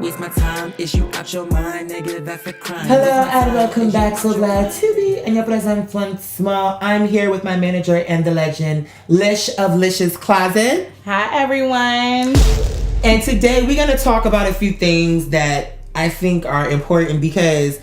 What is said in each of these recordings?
waste my time. Is you out your mind, nigga? That's a crime. Hello and welcome back. So glad to be in your presence once small. I'm here with my manager and the legend, Lish of Lish's Closet. Hi, everyone. And today we're going to talk about a few things that I think are important because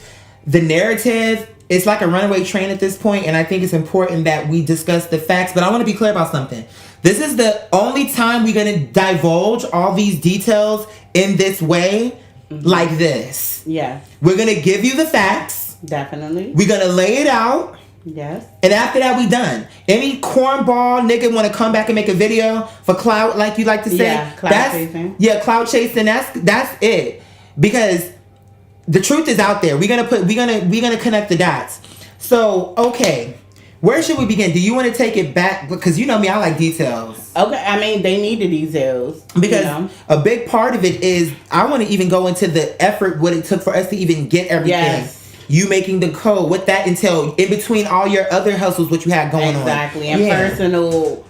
the narrative is like a runaway train at this point, and I think it's important that we discuss the facts. But I want to be clear about something. This is the only time we're going to divulge all these details in this way, like this. Yeah. We're going to give you the facts. Definitely. We're going to lay it out. Yes. And after that, we done. Any cornball nigga want to come back and make a video for clout, like you like to say? Yeah, clout chasing. Yeah, clout chasing. That's it. Because the truth is out there. We're gonna connect the dots. So, okay. Where should we begin? Do you want to take it back? Because you know me, I like details. Okay, I mean, they need the details. Because a big part of it is, I want to even go into the effort, what it took for us to even get everything. Yes. You making the code, what that entailed, in between all your other hustles, what you had going on. Exactly, and personal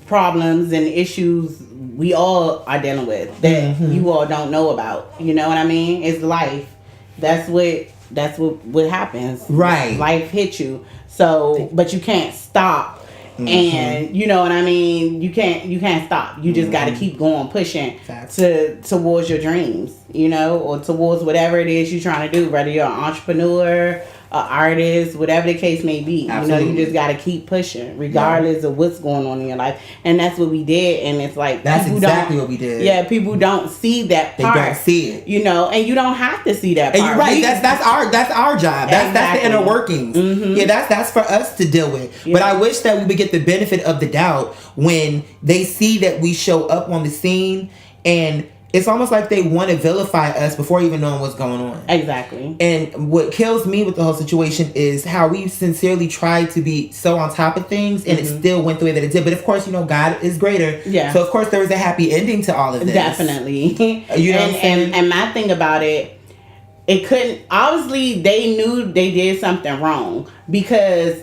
problems and issues we all are dealing with that you all don't know about. You know what I mean? It's life. That's what happens. Right. Life hits you. So, but you can't stop. And you know what I mean? You can't stop. You just got to keep going, pushing towards your dreams, you know, or towards whatever it is you're trying to do, whether you're an entrepreneur, an artist, whatever the case may be. Absolutely. You know, you just got to keep pushing regardless of what's going on in your life. And that's what we did. And it's like, that's exactly what we did. Yeah. People don't see that part. They don't see it, you know, and you don't have to see that part. And you're right. That's our job. That's the inner workings. Yeah. That's for us to deal with. Yeah. But I wish that we would get the benefit of the doubt when they see that we show up on the scene, and it's almost like they want to vilify us before even knowing what's going on. Exactly. And what kills me with the whole situation is how we sincerely tried to be so on top of things, and it still went the way that it did. But of course, you know, God is greater. Yeah. So of course there was a happy ending to all of this. Definitely. You know what I'm saying? And my thing about it couldn't, obviously they knew they did something wrong, because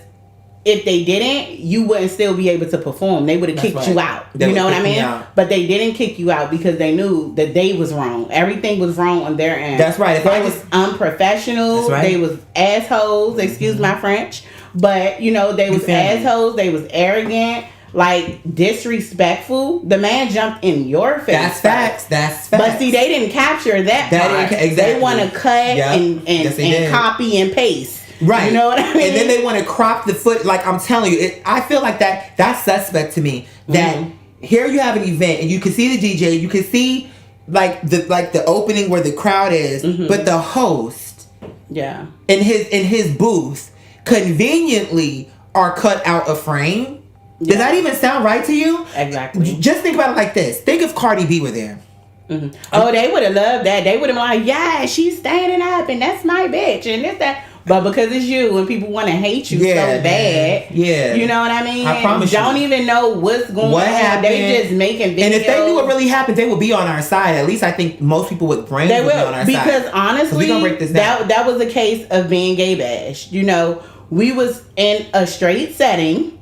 if they didn't, you wouldn't still be able to perform. They would have kicked you out. You know what I mean? But they didn't kick you out because they knew that they was wrong. Everything was wrong on their end. That's right. They was unprofessional. That's right. They was assholes. Excuse my French. But, you know, they was assholes. They was arrogant. Like, disrespectful. The man jumped in your face. That's facts. That's facts. But see, they didn't capture that part. Exactly. They want to cut and copy and paste. Right. You know what I mean? And then they want to crop the foot. Like, I'm telling you, I feel like that's suspect to me. That here you have an event and you can see the DJ, you can see like the opening where the crowd is, but the host, in his booth, conveniently are cut out of frame. Yeah. Does that even sound right to you? Exactly. Just think about it like this. Think if Cardi B were there. Oh, they would have loved that. They would have been like, yeah, she's standing up and that's my bitch and this, that. But because it's you and people want to hate you so bad, you know what I mean? I promise don't even know what's going on. Happened. They just making videos. And if they knew what really happened, they would be on our side. At least I think most people with brains would be on our side. Because honestly, we gonna break this down. That was a case of being gay bashed. You know, we was in a straight setting.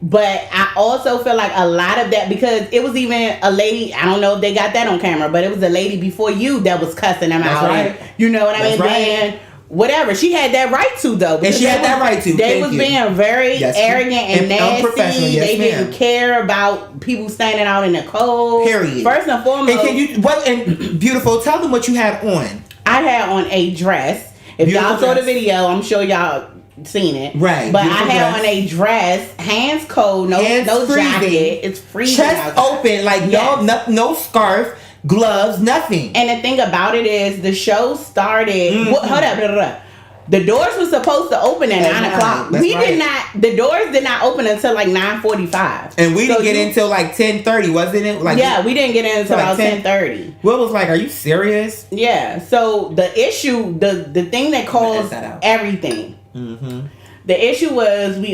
But I also feel like a lot of that, because it was even a lady, I don't know if they got that on camera, but it was a lady before you that was cussing them out. Right. And, you know what I mean? Right. Whatever. She had that right to, though. And she had that right to. They was being very arrogant and nasty. Yes, they didn't care about people standing out in the cold. Period. First and foremost. And beautiful, tell them what you had on. I had on a dress. If y'all saw the video, I'm sure y'all seen it. Right. But I had on a dress, hands cold, no jacket. It's freezing. Chest open, like no scarf. Gloves, nothing. And the thing about it is, the show started. Hold up. The doors were supposed to open at 9 o'clock. The doors did not open until like 9:45. And we didn't get in until like 10:30, wasn't it? Like, we didn't get in until about 10:30. Will was like, "Are you serious?" Yeah. So the issue, the thing that caused everything. The issue was we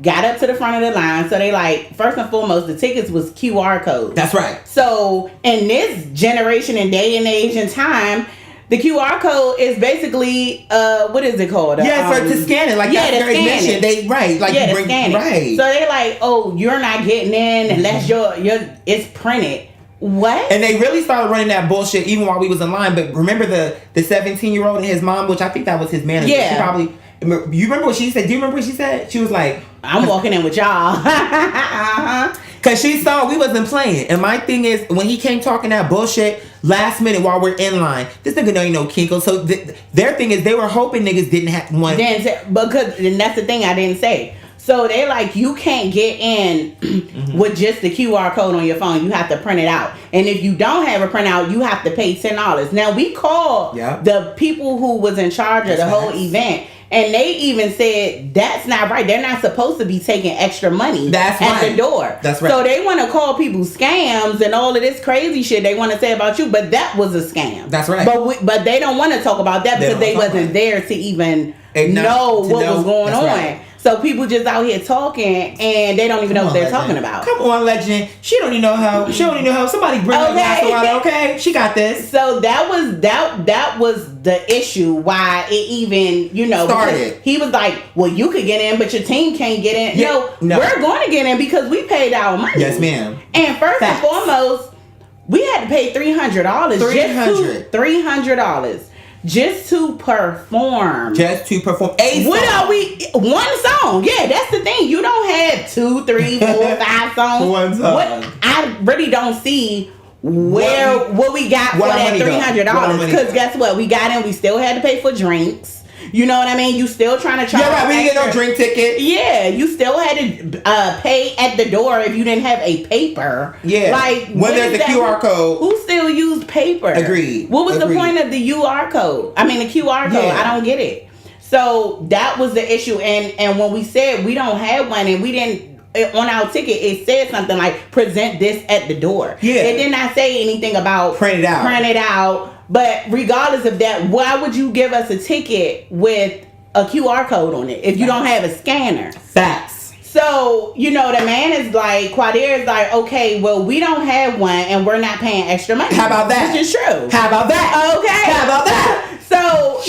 got up to the front of the line. So they like, first and foremost, the tickets was QR codes. That's right. So in this generation and day and age and time, the QR code is basically what is it called? To scan it. Like that's their admission. They to scan it. Right. So they like, oh, you're not getting in unless your it's printed. What? And they really started running that bullshit even while we was in line. But remember the 17-year-old and his mom, which I think that was his manager. Yeah. She probably. You remember what she said? Do you remember what she said? She was like, I'm walking in with y'all. Cause she saw we wasn't playing. And my thing is, when he came talking that bullshit last minute while we're in line, this nigga know ain't no Kinko. So their thing is they were hoping niggas didn't have one. Because and that's the thing I didn't say. So they like, you can't get in with just the QR code on your phone. You have to print it out. And if you don't have a printout, you have to pay $10. Now we called the people who was in charge of the whole event. And they even said that's not right. They're not supposed to be taking extra money at the door. That's right. So they want to call people scams and all of this crazy shit they want to say about you, but that was a scam. That's right. But they don't want to talk about that because they wasn't there to even know what was going on. Right. So people just out here talking and they don't even know what they're talking about. Come on, legend. She don't even know how. She don't even know how. Somebody bring her glass of water. Okay, she got this. So that was the issue why it even started. He was like, well, you could get in, but your team can't get in. No, we're going to get in because we paid our money. Yes, ma'am. And first and foremost, we had to pay $300. $300. Just to perform. What are we? One song. Yeah, that's the thing. You don't have 2, 3, 4, 5 songs. One song. I really don't see what we got for that $300. Because guess what? We got in. We still had to pay for drinks. You know what I mean? You still trying to charge. Yeah, right. We didn't get no drink ticket. Yeah, you still had to pay at the door if you didn't have a paper. Yeah, like when there's the QR code. Who still used paper? Agreed. What was the point of the QR code? I mean, the QR code. I don't get it. So that was the issue. And when we said we don't have one, and we didn't. On our ticket, it said something like "present this at the door." Yeah, it did not say anything about print it out. But regardless of that, why would you give us a ticket with a QR code on it if you don't have a scanner? Facts. So, the man is like, Quadir is like, okay, well, we don't have one and we're not paying extra money. How about that? Which is true. How about that? Okay. How about that? So,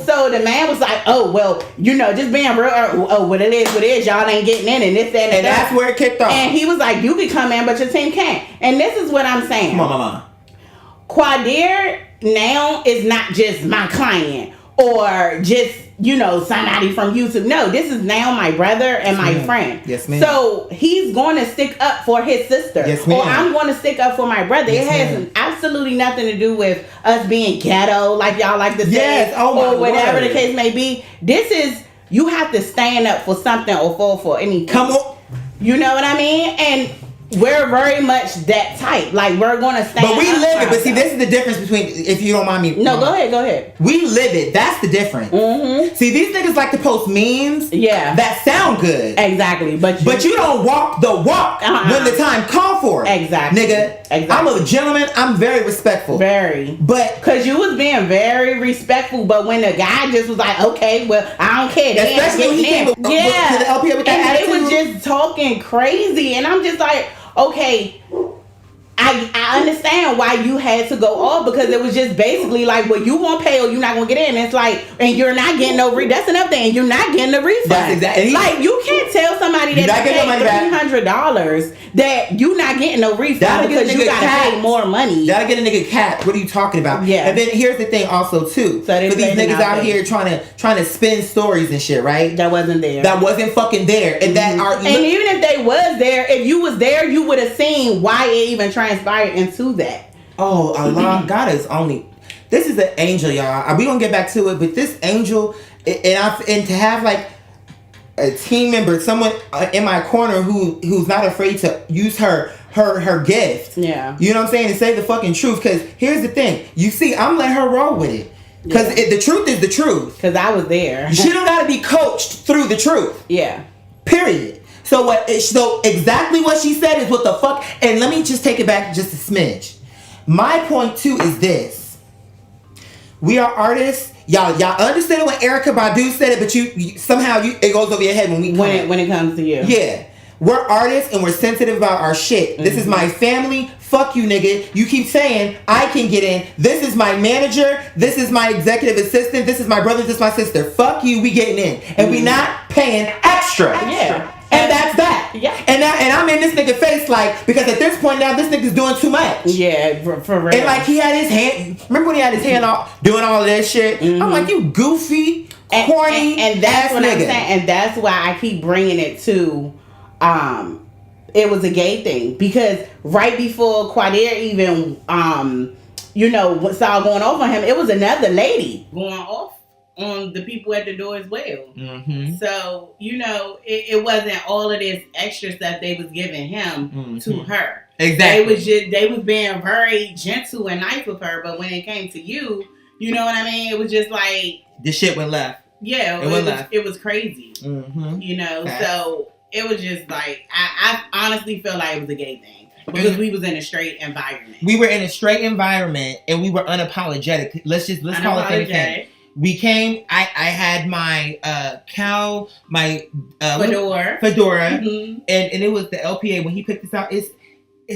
so the man was like, oh, well, just being real, what it is, y'all ain't getting in and this, that, and that's where it kicked off. And he was like, you can come in, but your team can't. And this is what I'm saying. Come on, mama. Quadir now is not just my client or just, somebody from YouTube. No, this is now my brother and my friend. Yes, ma'am. So he's going to stick up for his sister. Yes, ma'am. Or I'm going to stick up for my brother. Yes, it has absolutely nothing to do with us being ghetto, like y'all like to say, or whatever the case may be. This is, you have to stand up for something or fall for anything. Come on. You know what I mean? And we're very much that type. Like, we're going to stand up. But we live it. But see, this is the difference between, if you don't mind me. No, go ahead. We live it. That's the difference. Mm-hmm. See, these niggas like to post memes. Yeah. That sound good. Exactly. But you don't walk the walk when the time call for it. Exactly. Nigga. Exactly. I'm a gentleman. I'm very respectful. Very. But. Because you was being very respectful. But when the guy just was like, okay, well, I don't care. Especially when he came to the LPA with that attitude. And they were just talking crazy. And I'm just like, okay, I understand why you had to go off, because it was just basically like, well, you won't pay or you're not gonna get in. It's like, and you're not getting no that's another thing. You're not getting the refund. That's exactly. Like, you can't tell somebody that you paid $300 that you're not getting no refund because you gotta pay more money. Gotta get a nigga cap. What are you talking about? Yeah. And then here's the thing also too. So for these niggas out here trying to spin stories and shit, right? That wasn't there. That wasn't fucking there. And that and even if they was there, if you was there, you would have seen why it even transpired into that. Oh, Allah, God is only. This is an angel, y'all. We gonna get back to it, but this angel, and to have like a team member, someone in my corner who's not afraid to use her gift. Yeah. You know what I'm saying? To say the fucking truth. Because here's the thing. You see, I'm letting her roll with it. Because the truth is the truth. Because I was there. She don't gotta be coached through the truth. Yeah. Period. So exactly what she said is what the fuck. And let me just take it back just a smidge. My point too is this: we are artists. Y'all understand when Erykah Badu said it, but you somehow it goes over your head when it comes to you. Yeah, we're artists and we're sensitive about our shit. Mm-hmm. This is my family. Fuck you, nigga. You keep saying I can get in. This is my manager. This is my executive assistant. This is my brother. This is my sister. Fuck you. We getting in, and we not paying extra. Yeah. And that's that. Yeah. And I'm in this nigga face like, because at this point now this nigga's doing too much. Yeah, for real. And like he had his hand. Remember when he had his hand off doing all this shit? I'm like, you goofy, corny, and that's ass what nigga. I'm saying. And that's why I keep bringing it to, it was a gay thing, because right before Quadir even, started going off on him, it was another lady going off on the people at the door as well. Mm-hmm. So it wasn't all of this extra stuff they was giving him to her. Exactly. They was being very gentle and nice with her, but when it came to you, you know what I mean? It was just like the shit went left. Yeah, it was crazy. Mm-hmm. So it was just like I honestly feel like it was a gay thing because we was in a straight environment. We were in a straight environment and we were unapologetic. Let's call it anything. We came. I had my fedora, mm-hmm. and it was the LPA when he picked this out. It's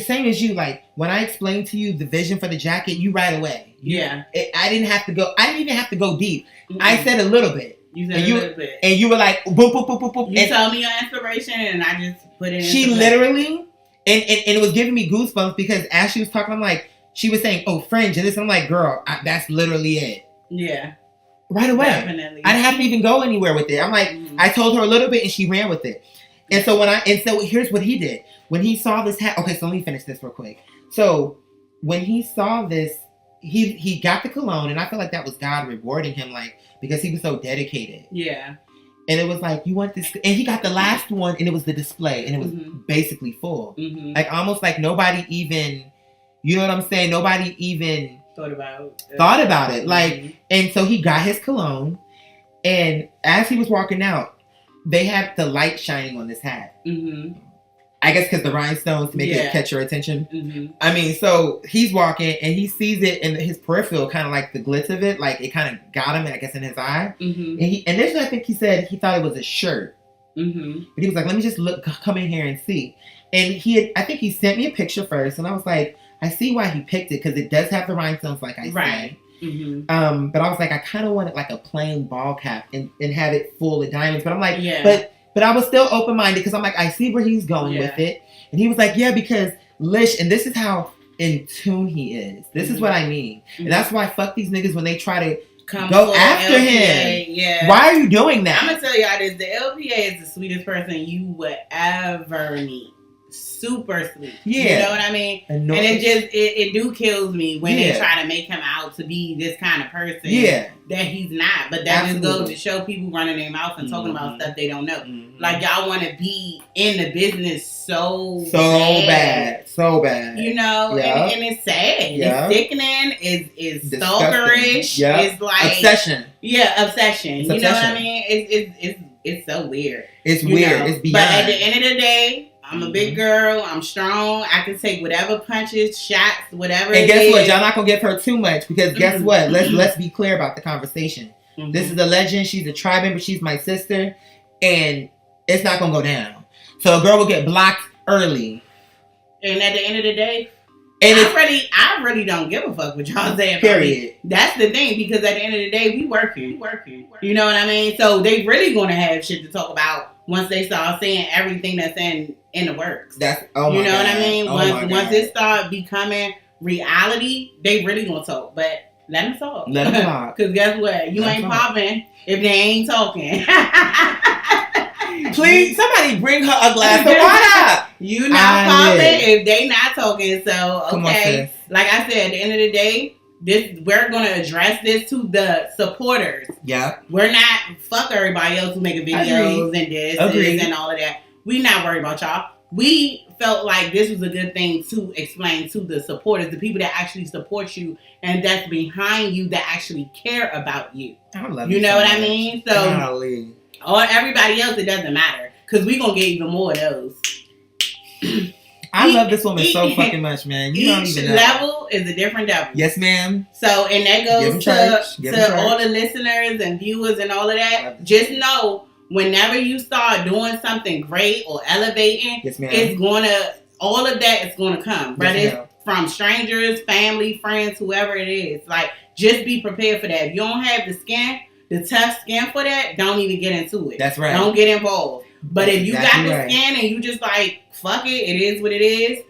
same as you. Like when I explained to you the vision for the jacket, you right away. I didn't have to go. I didn't even have to go deep. Mm-hmm. I said a little bit. You said a little bit, and you were like boop boop boop boop boop. You told me your inspiration, and I just put it. She literally, and it was giving me goosebumps because as she was talking, I'm like, she was saying, "Oh, fringe," and this. I'm like, "Girl, that's literally it." Yeah. Right away. Definitely. I didn't have to even go anywhere with it. I'm like, I told her a little bit and she ran with it. And so here's what he did. When he saw this hat, okay, so let me finish this real quick. So when he saw this, he got the cologne, and I feel like that was God rewarding him, like, because he was so dedicated. Yeah. And it was like, you want this, and he got the last one, and it was the display, and it was basically full. Mm-hmm. Like almost like nobody even, you know what I'm saying? Nobody even thought about it. Like, and so he got his cologne, and as he was walking out, they had the light shining on this hat. Mm-hmm. I guess because the rhinestones to make it catch your attention. Mm-hmm. I mean, so he's walking and he sees it in his peripheral, kind of like the glitz of it, like it kind of got him, I guess, in his eye. Mm-hmm. And he initially, I think he said he thought it was a shirt, but he was like, "Let me just come in here and see." And I think he sent me a picture first, and I was like, I see why he picked it because it does have the rhinestones, like I said. Mm-hmm. But I was like, I kind of wanted like a plain ball cap and have it full of diamonds. But I'm like, but I was still open minded because I'm like, I see where he's going with it. And he was like, yeah, because Lish, and this is how in tune he is. This is what I mean, and that's why fuck these niggas when they try to go after LPA, him. Yeah. Why are you doing that? I'm gonna tell y'all this: the LPA is the sweetest person you would ever meet. Super sweet. Yeah. You know what I mean? And it do kills me when they try to make him out to be this kind of person. Yeah. That he's not. But that just goes to show people running their mouth and talking about stuff they don't know. Mm-hmm. Like y'all want to be in the business so bad. So bad. You know? Yeah. And it's sad. Yeah. It's sickening. It's stalkerish. Yeah. It's like obsession. Yeah, obsession. It's you obsession. know what I mean? It's so weird. It's weird. It's beyond. But at the end of the day, I'm a big girl. I'm strong. I can take whatever punches, shots, whatever. And guess what? Y'all not gonna give her too much because guess what? Let's be clear about the conversation. Mm-hmm. This is a legend. She's a tribe member. She's my sister, and it's not gonna go down. So a girl will get blocked early. And at the end of the day, I really don't give a fuck what y'all say about period. Me. That's the thing, because at the end of the day, we working. You know what I mean? So they really gonna have shit to talk about once they start seeing everything that's in the works. That's you know what I mean? Once it start becoming reality, they really gonna talk. But let them talk. Let them talk. Because guess what? You ain't popping if they ain't talking. Please, somebody bring her a glass of water. You not popping if they not talking. So okay, like I said, at the end of the day, we're gonna address this to the supporters. Yeah, we're not fuck everybody else who making videos and this and all of that. We not worried about y'all. We felt like this was a good thing to explain to the supporters, the people that actually support you and that's behind you, that actually care about you. I love you. You know so what much. I mean? So, golly. Or everybody else, it doesn't matter because we gonna get even more of those. I love this woman so fucking much, man. You don't even know. Each level is a different devil. Yes, ma'am. So, and that goes to all the listeners and viewers and all of that. Just know, whenever you start doing something great or elevating, yes, ma'am. It's gonna, all of that is gonna come. Right? Yes, it's from strangers, family, friends, whoever it is. Like, just be prepared for that. If you don't have the tough skin for that, don't even get into it. That's right. Don't get involved. But if you exactly got the right. skin and you just like, fuck it is what it is.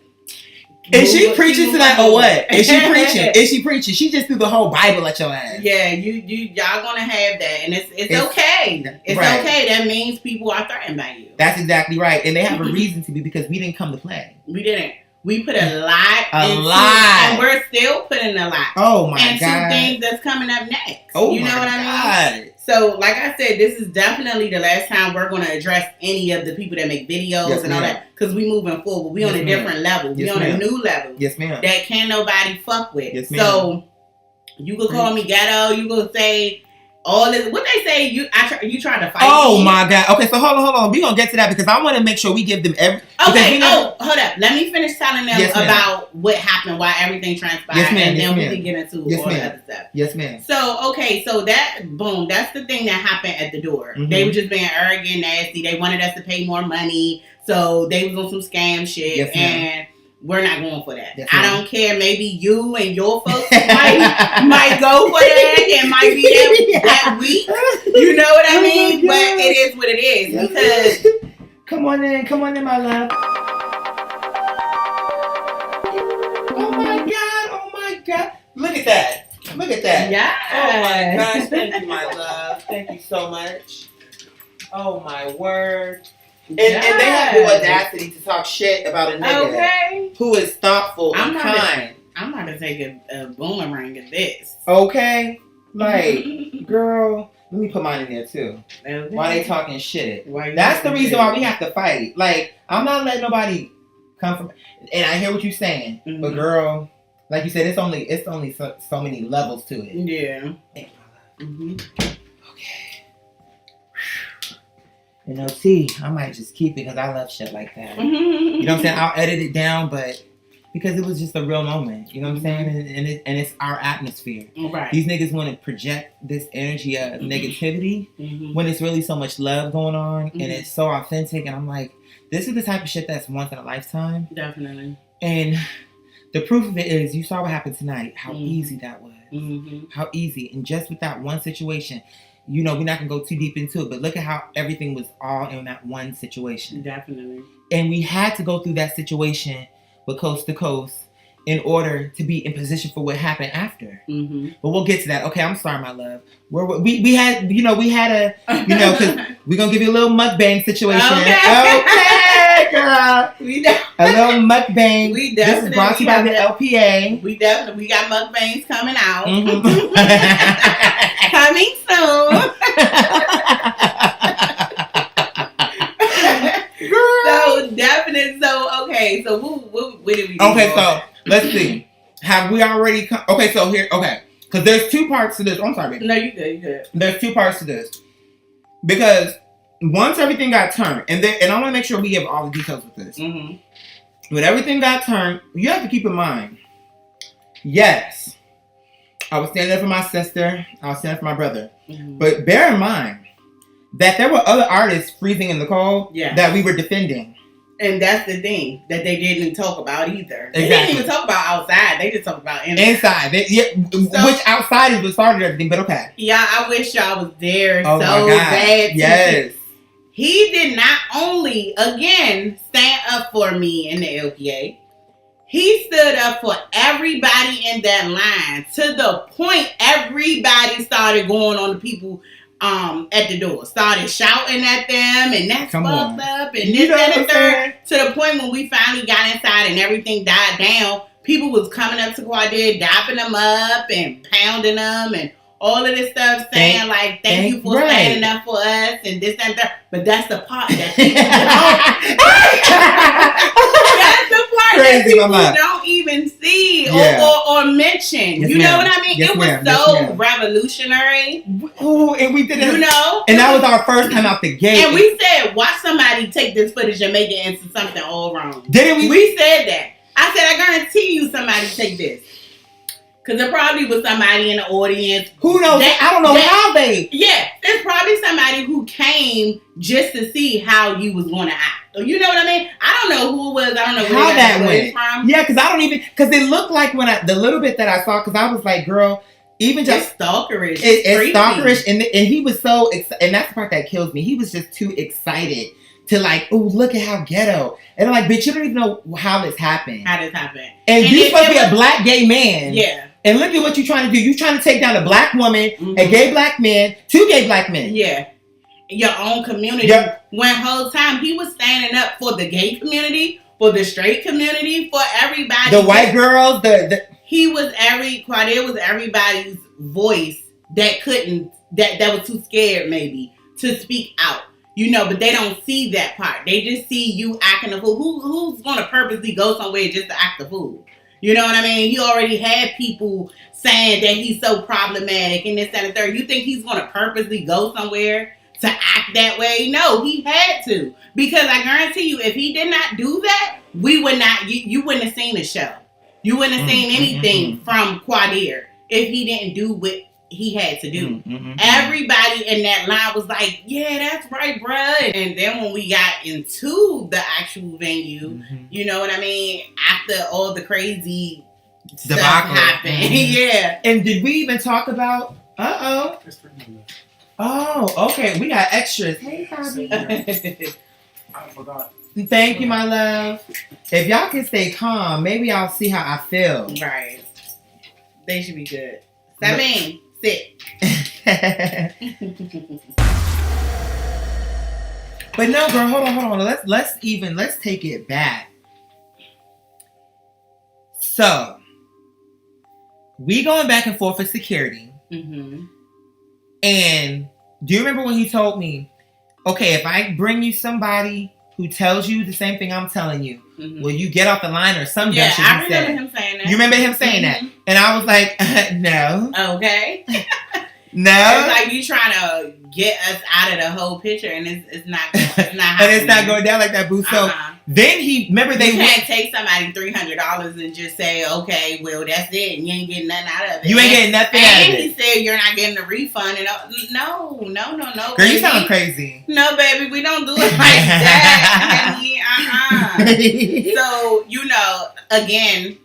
Is she preaching tonight or what? Is she preaching? Is she preaching? She just threw the whole Bible at your ass. Yeah, y'all gonna have that, and it's okay. It's right. okay. That means people are threatened by you. That's exactly right, and they have a reason to be because we didn't come to play. We didn't. We put a lot, and we're still putting a lot. Oh my and God! And things that's coming up next. Oh you know my what I mean? God. So, like I said, this is definitely the last time we're going to address any of the people that make videos and all that. Because we moving forward. We on a different level. We on a new level. Yes, ma'am. That can't nobody fuck with. Yes, ma'am. So, you could call me ghetto. You could say all this. What they say, you trying to fight Oh me. my God. Okay, so hold on. We're going to get to that because I want to make sure we give them every... Okay, hold up. Let me finish telling them about what happened, why everything transpired, and then we can get into all the other stuff. Yes, ma'am. So, okay, so that's the thing that happened at the door. Mm-hmm. They were just being arrogant, nasty. They wanted us to pay more money, so they was on some scam shit, and we're not going for that. Yes, I don't care. Maybe you and your folks might go for that and might be that week. You know what I mean? But it is what it is because... Come on in, my love. Oh my God. Look at that. Yeah. Oh my gosh, thank you, my love. Thank you so much. Oh my word. And they have the audacity to talk shit about a nigga who is thoughtful and kind. I'm about to take a boomerang of this. Okay? Like, girl, let me put mine in there too. Okay. Why they talking shit? That's the reason why we have to fight. Like, I'm not letting nobody come from... And I hear what you're saying. Mm-hmm. But girl, like you said, it's only so many levels to it. Yeah. Mm-hmm. Okay. You know, T, I might just keep it because I love shit like that. You know what I'm saying? I'll edit it down, but because it was just a real moment. You know what I'm saying? And it's our atmosphere. Right. These niggas want to project this energy of negativity when it's really so much love going on and it's so authentic. And I'm like, this is the type of shit that's once in a lifetime. Definitely. And the proof of it is you saw what happened tonight, how easy that was. How easy. And just with that one situation, you know, we're not going to go too deep into it, but look at how everything was all in that one situation. Definitely. And we had to go through that situation with Coast to Coast in order to be in position for what happened after. But we'll get to that. Okay, I'm sorry, my love. We had a, because we're going to give you a little mukbang situation. Okay, girl. A little mukbang. This is brought to you by the LPA. We got mukbangs coming out. Coming soon. So definitely. So okay. So what did we do? Okay, so let's see. Have we already? Okay, so here. Okay, because there's two parts to this. I'm sorry, baby. No, you good. You good. There's two parts to this because once everything got turned, and I want to make sure we give all the details with this. When everything got turned, you have to keep in mind. Yes, I was standing up for my sister. I was standing up for my brother. But bear in mind that there were other artists freezing in the cold that we were defending. And that's the thing that they didn't talk about either. Exactly. They didn't even talk about outside. They just talked about inside. Which outside is what started everything, but okay. Yeah, I wish y'all was there so bad. Yes. He did not only, again, stand up for me in the LPA. He stood up for everybody in that line to the point everybody started going on the people at the door. Started shouting at them and that's fucked up and this, that, and third. To the point when we finally got inside and everything died down, people was coming up to Quadid, dapping them up and pounding them and all of this stuff, saying thank you for standing up for us and this and that. But that's the part that people that's the part that people don't even see or mention. Yes, you know what I mean? Yes, it was so revolutionary. Oh, and we did it. You know? And that was our first time out the gate. And we said, watch somebody take this footage and make it into something all wrong. Didn't we? We said that. I said, I guarantee you somebody take this. Because there probably was somebody in the audience. Who knows? I don't know how they. Yeah, there's probably somebody who came just to see how you was going to act. You know what I mean? I don't know who it was. I don't know how that went from. Yeah, because I don't even. Because it looked like the little bit that I saw. Because I was like, girl, even just it's stalkerish. It's stalkerish, and he was so. And that's the part that kills me. He was just too excited to like, oh, look at how ghetto. And I'm like, bitch, you don't even know how this happened. How this happened. And you're supposed to be a black gay man. Yeah. And look at what you're trying to do. You're trying to take down a black woman, a gay black man, 2 gay black men. Yeah. Your own community. Yep. When whole time he was standing up for the gay community, for the straight community, for everybody. The white girls, Quadere was everybody's voice that was too scared maybe to speak out. You know, but they don't see that part. They just see you acting a fool. Who's going to purposely go somewhere just to act a fool? You know what I mean? He already had people saying that he's so problematic and this, that, and the third. You think he's going to purposely go somewhere to act that way? No, he had to. Because I guarantee you, if he did not do that, we would not, you wouldn't have seen the show. You wouldn't have seen anything from Quadere if he didn't do what he had to do. Everybody in that line was like, yeah, that's right, bruh. And then when we got into the actual venue, you know what I mean? After all the crazy stuff happened. Yeah. And did we even talk about, oh, okay, we got extras. Hey, Bobby. I forgot. Thank you, my love. If y'all can stay calm, maybe I'll see how I feel. Right. They should be good. That mean, sit. But no, girl, hold on. Let's take it back. So, we going back and forth with security. And do you remember when he told me, okay, if I bring you somebody who tells you the same thing I'm telling you, will you get off the line or some dumb shit I he said? remember him saying that. You remember him saying that? And I was like, no. Okay. No. It's like you trying to get us out of the whole picture, and it's not happening. And it's not going down like that, boo. So then you can't take somebody $300 and just say, okay, well, that's it, and you ain't getting nothing out of it. You ain't getting nothing out of it. And he said you're not getting a refund. And no. Girl, baby. you sound crazy. No, baby, we don't do it like that. honey. So, you know, again,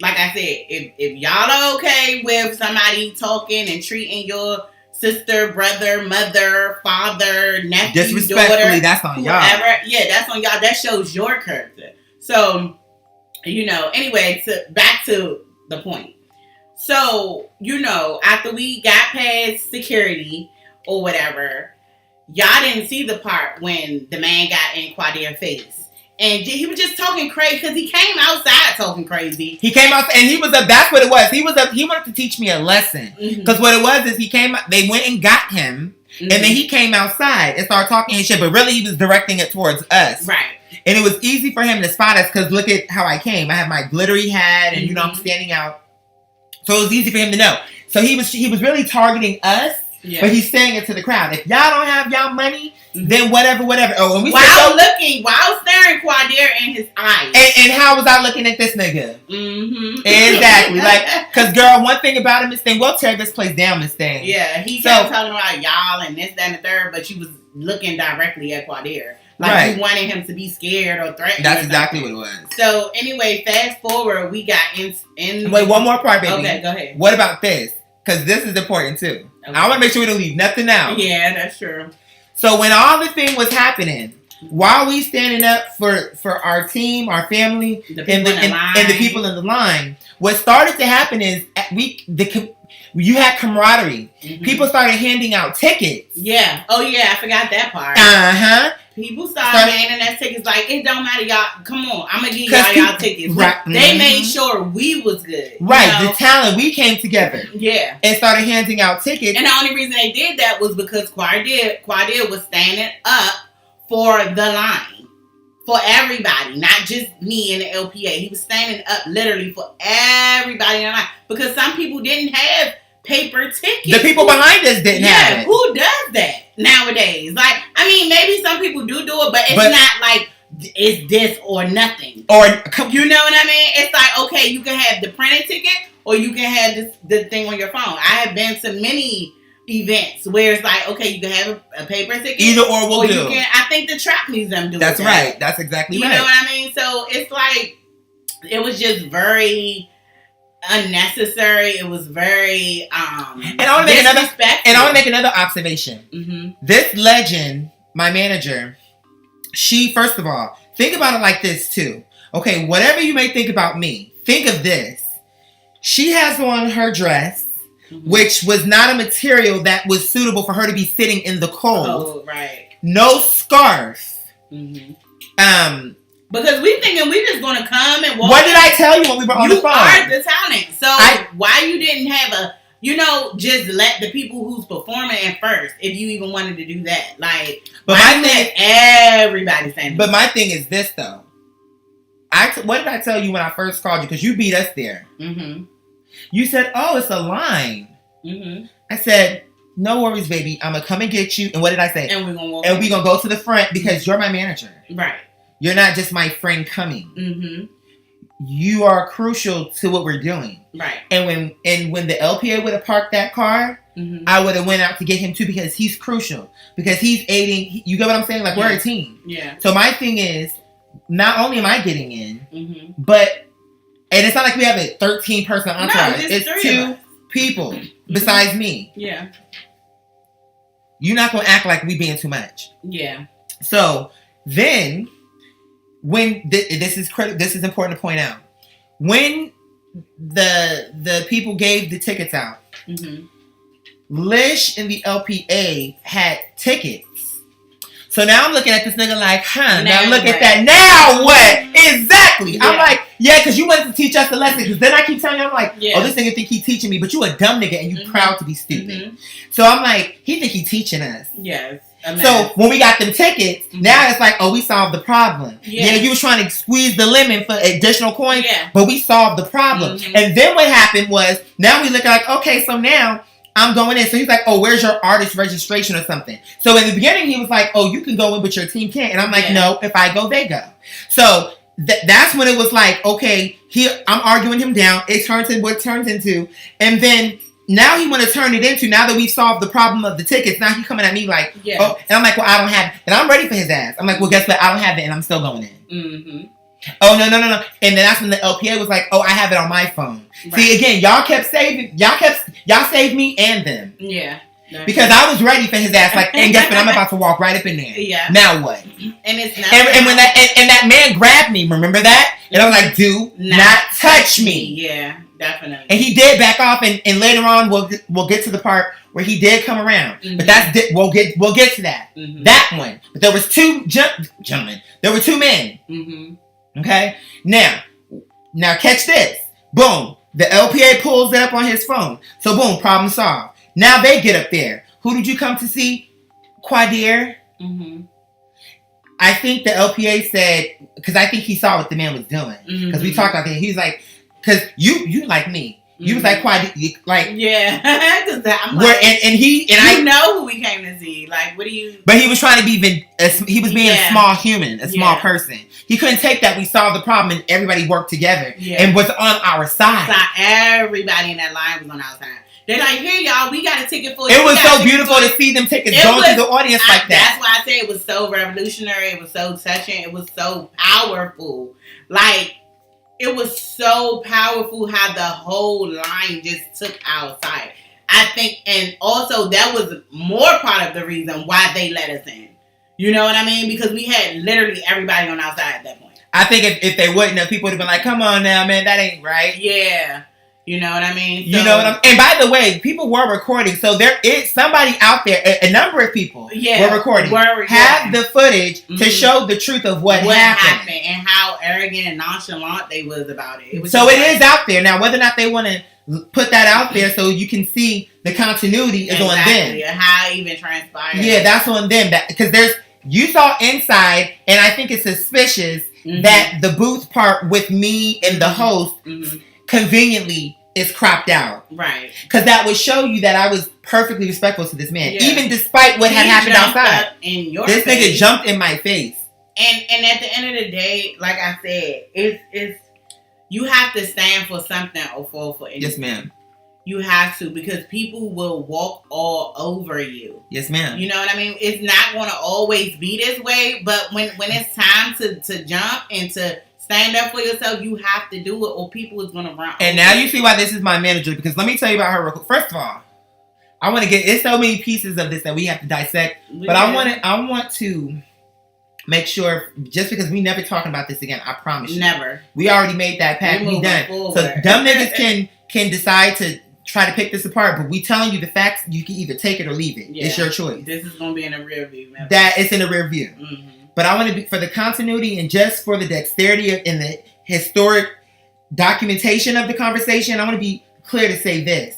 like I said, if y'all are okay with somebody talking and treating your sister, brother, mother, father, nephew, disrespectfully, daughter, that's on whoever, y'all. yeah, that's on y'all. That shows your character. So, you know, anyway, back to the point. So, you know, after we got past security or whatever, y'all didn't see the part when the man got in Quadere's face. And he was just talking crazy because he came outside talking crazy. He came out and that's what it was. He wanted to teach me a lesson. Because what it was is they went and got him. And then he came outside and started talking his shit. But really he was directing it towards us. Right. And it was easy for him to spot us because look at how I came. I had my glittery hat and, you know, I'm standing out. So it was easy for him to know. So he was really targeting us. Yeah. But he's saying it to the crowd. If y'all don't have y'all money, then whatever. Oh, and while staring Quadere in his eyes. And how was I looking at this nigga? Exactly. Like, cause girl, one thing about him, Miss Thing, we'll tear this place down, Miss Thing. Yeah, he kept talking about y'all and this, that, and the third, but you was looking directly at Quadere. Like you wanted him to be scared or threatened. That's exactly what it was. So anyway, fast forward, we got in. Wait, one more part, baby. Okay, go ahead. What about this? Because this is important too. Okay. I want to make sure we don't leave nothing out. Yeah, that's true. So when all the thing was happening, while we standing up for our team, our family, and the people in the line, what started to happen is you had camaraderie. People started handing out tickets. Yeah. Oh yeah, I forgot that part. People started handing us tickets like, it don't matter, y'all. Come on, I'm gonna give y'all tickets. Right. They made sure we was good. Right. You know? The talent, we came together. Yeah. And started handing out tickets. And the only reason they did that was because Quadere was standing up for the line. For everybody. Not just me and the LPA. He was standing up literally for everybody in the line. Because some people didn't have paper tickets. The people behind us didn't have it. Who does that nowadays? Like, I mean, maybe some people do it, but it's not like it's this or nothing. Or you know what I mean? It's like, okay, you can have the printed ticket or you can have the thing on your phone. I have been to many events where it's like, okay, you can have a paper ticket. Either or will do. I think the Trap Museum do That's right. That's exactly right. You know what I mean? So it's like, it was just very unnecessary. It was very and I want to make another observation. This legend, my manager, first of all, think about it like this too. Okay, whatever you may think about me, think of this. She has on her dress, which was not a material that was suitable for her to be sitting in the cold. Oh, right. No scarf. Because we thinking we just gonna come and walk. What did I tell you when we were on the phone? You are the talent. So why you didn't have a, just let the people who's performing in first, if you even wanted to do that. Like, but my thing, everybody's saying. But my thing is this though. What did I tell you when I first called you? Because you beat us there. You said, "Oh, it's a line." I said, "No worries, baby. I'm gonna come and get you." And what did I say? And we're gonna walk. And we're gonna go to the front because you're my manager. Right. You're not just my friend coming. You are crucial to what we're doing. Right. And when the LPA would have parked that car, I would have went out to get him too because he's crucial. Because he's aiding. You get what I'm saying? Like we're a team. Yeah. So my thing is, not only am I getting in, but and it's not like we have a 13-person entourage. No, it's 2 people besides me. Yeah. You're not gonna act like we being too much. Yeah. So then, when this is important to point out, when the people gave the tickets out, Lish and the LPA had tickets. So now I'm looking at this nigga like, now look at that. Now what? Exactly. Yeah. I'm like, yeah, because you wanted to teach us the lesson. Because then I keep telling you, I'm like, oh, this nigga think he teaching me, but you a dumb nigga and you proud to be stupid. So I'm like, he think he teaching us. Yes. So when we got them tickets, now it's like, oh, we solved the problem. Yeah, you was trying to squeeze the lemon for additional coins, but we solved the problem. And then what happened was, now we look like, okay, so now I'm going in. So he's like, oh, where's your artist registration or something? So in the beginning, he was like, oh, you can go in, but your team can't. And I'm like, no, if I go, they go. So that's when it was like, okay, I'm arguing him down. It turns into what it turns into. And then now he want to turn it into, now that we've solved the problem of the tickets, now he coming at me like, oh, and I'm like, well, I don't have it. And I'm ready for his ass. I'm like, well, guess what? I don't have it, and I'm still going in. Oh, no. And then that's when the LPA was like, oh, I have it on my phone. Right. See, again, y'all saved me and them. Yeah. Because I was ready for his ass. Like, and guess what? I'm about to walk right up in there. Yeah. Now what? And it's not. And when that man grabbed me, remember that? And I was like, do not touch me. Yeah, definitely. And he did back off, and later on we'll get to the part where he did come around. But we'll get to that. That one. But there was 2 gentlemen. There were 2 men. Okay? Now catch this. Boom. The LPA pulls it up on his phone. So boom, problem solved. Now they get up there. Who did you come to see? Quadir. I think the LPA said, because I think he saw what the man was doing. Because we talked about that. He was like, because you like me. You was like, Quadir, like, yeah. I'm like, I know who we came to see. Like, what do you? But he was trying to be he was being a small human, a small person. He couldn't take that. We solved the problem and everybody worked together and was on our side. Everybody in that line was on our side. They're like, here, y'all, we got a ticket for you. It was so beautiful to see them tickets going to the audience like that. That's why I say it was so revolutionary. It was so touching. It was so powerful. Like, it was so powerful how the whole line just took our side. I think, and also that was more part of the reason why they let us in. You know what I mean? Because we had literally everybody on our side at that point. I think if they wouldn't have, people would have been like, come on now, man, that ain't right. Yeah. You know what I mean? So, you know what I'm... And by the way, people were recording. So there is somebody out there, a number of people were recording. Have the footage to show the truth of what happened. And how arrogant and nonchalant they was about it. It is out there. Now, whether or not they want to put that out there so you can see the continuity is on them. How it even transpired. Yeah, that's on them. Because you saw inside, and I think it's suspicious that the booth part with me and the host conveniently is cropped out. Right. Because that would show you that I was perfectly respectful to this man. Yeah. Even despite what had happened outside. This nigga jumped in my face. And at the end of the day, like I said, it's you have to stand for something or fall for anything. Yes, ma'am. You have to, because people will walk all over you. Yes, ma'am. You know what I mean? It's not going to always be this way, but when it's time to jump and to stand up for yourself, you have to do it, or people is going to run. And now you see why this is my manager, because let me tell you about her real quick. First of all, I want to it's so many pieces of this that we have to dissect, but I want to make sure, just because we never talking about this again, I promise you. Never. We already made that pact. We done. Forward. So dumb niggas can decide to try to pick this apart, but we telling you the facts. You can either take it or leave it. Yeah. It's your choice. This is gonna be in the rear view. Remember? That it's in the rear view. Mm-hmm. But I want to be for the continuity and just for the dexterity and the historic documentation of the conversation. I want to be clear to say this: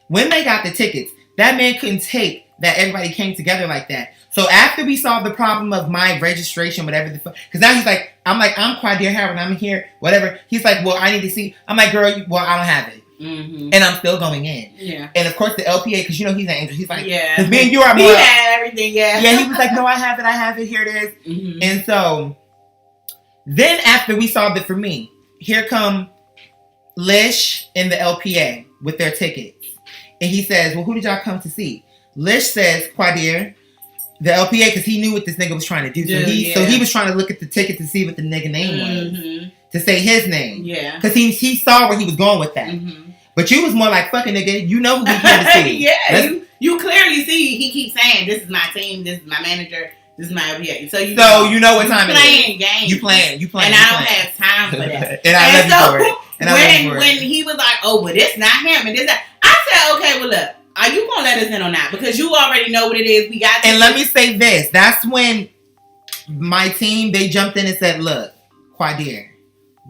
when they got the tickets, that man couldn't take that everybody came together like that. So after we solved the problem of my registration, whatever the fuck, because now he's like, I'm Quadir Howard, I'm here, whatever. He's like, well, I need to see. I'm like, girl, well, I don't have it. Mm-hmm. And I'm still going in. Yeah. And of course the LPA, because you know he's an angel. He's like, yeah. Because me and you are more. He had everything, yeah. Yeah, he was like, no, I have it, here it is. Mm-hmm. And so, then after we solved it for me, here come Lish and the LPA with their tickets. And he says, well, who did y'all come to see? Lish says, Quadir, the LPA, because he knew what this nigga was trying to do. So he was trying to look at the ticket to see what the nigga name was. To say his name. Yeah. Because he saw where he was going with that. Mm-hmm. But you was more like, fucking nigga, you know who we here to see. Yeah, you clearly see he keeps saying, this is my team, this is my manager, this is my LPA. So you know what time it is. Playing games. You playing. And I don't have time for that. And I love you for it. And when he was like, oh, but it's not him and this that, I said, okay, well look, are you gonna let us in on that? Because you already know what it is. We got. And let me say this: that's when my team they jumped in and said, "Look, Quadir,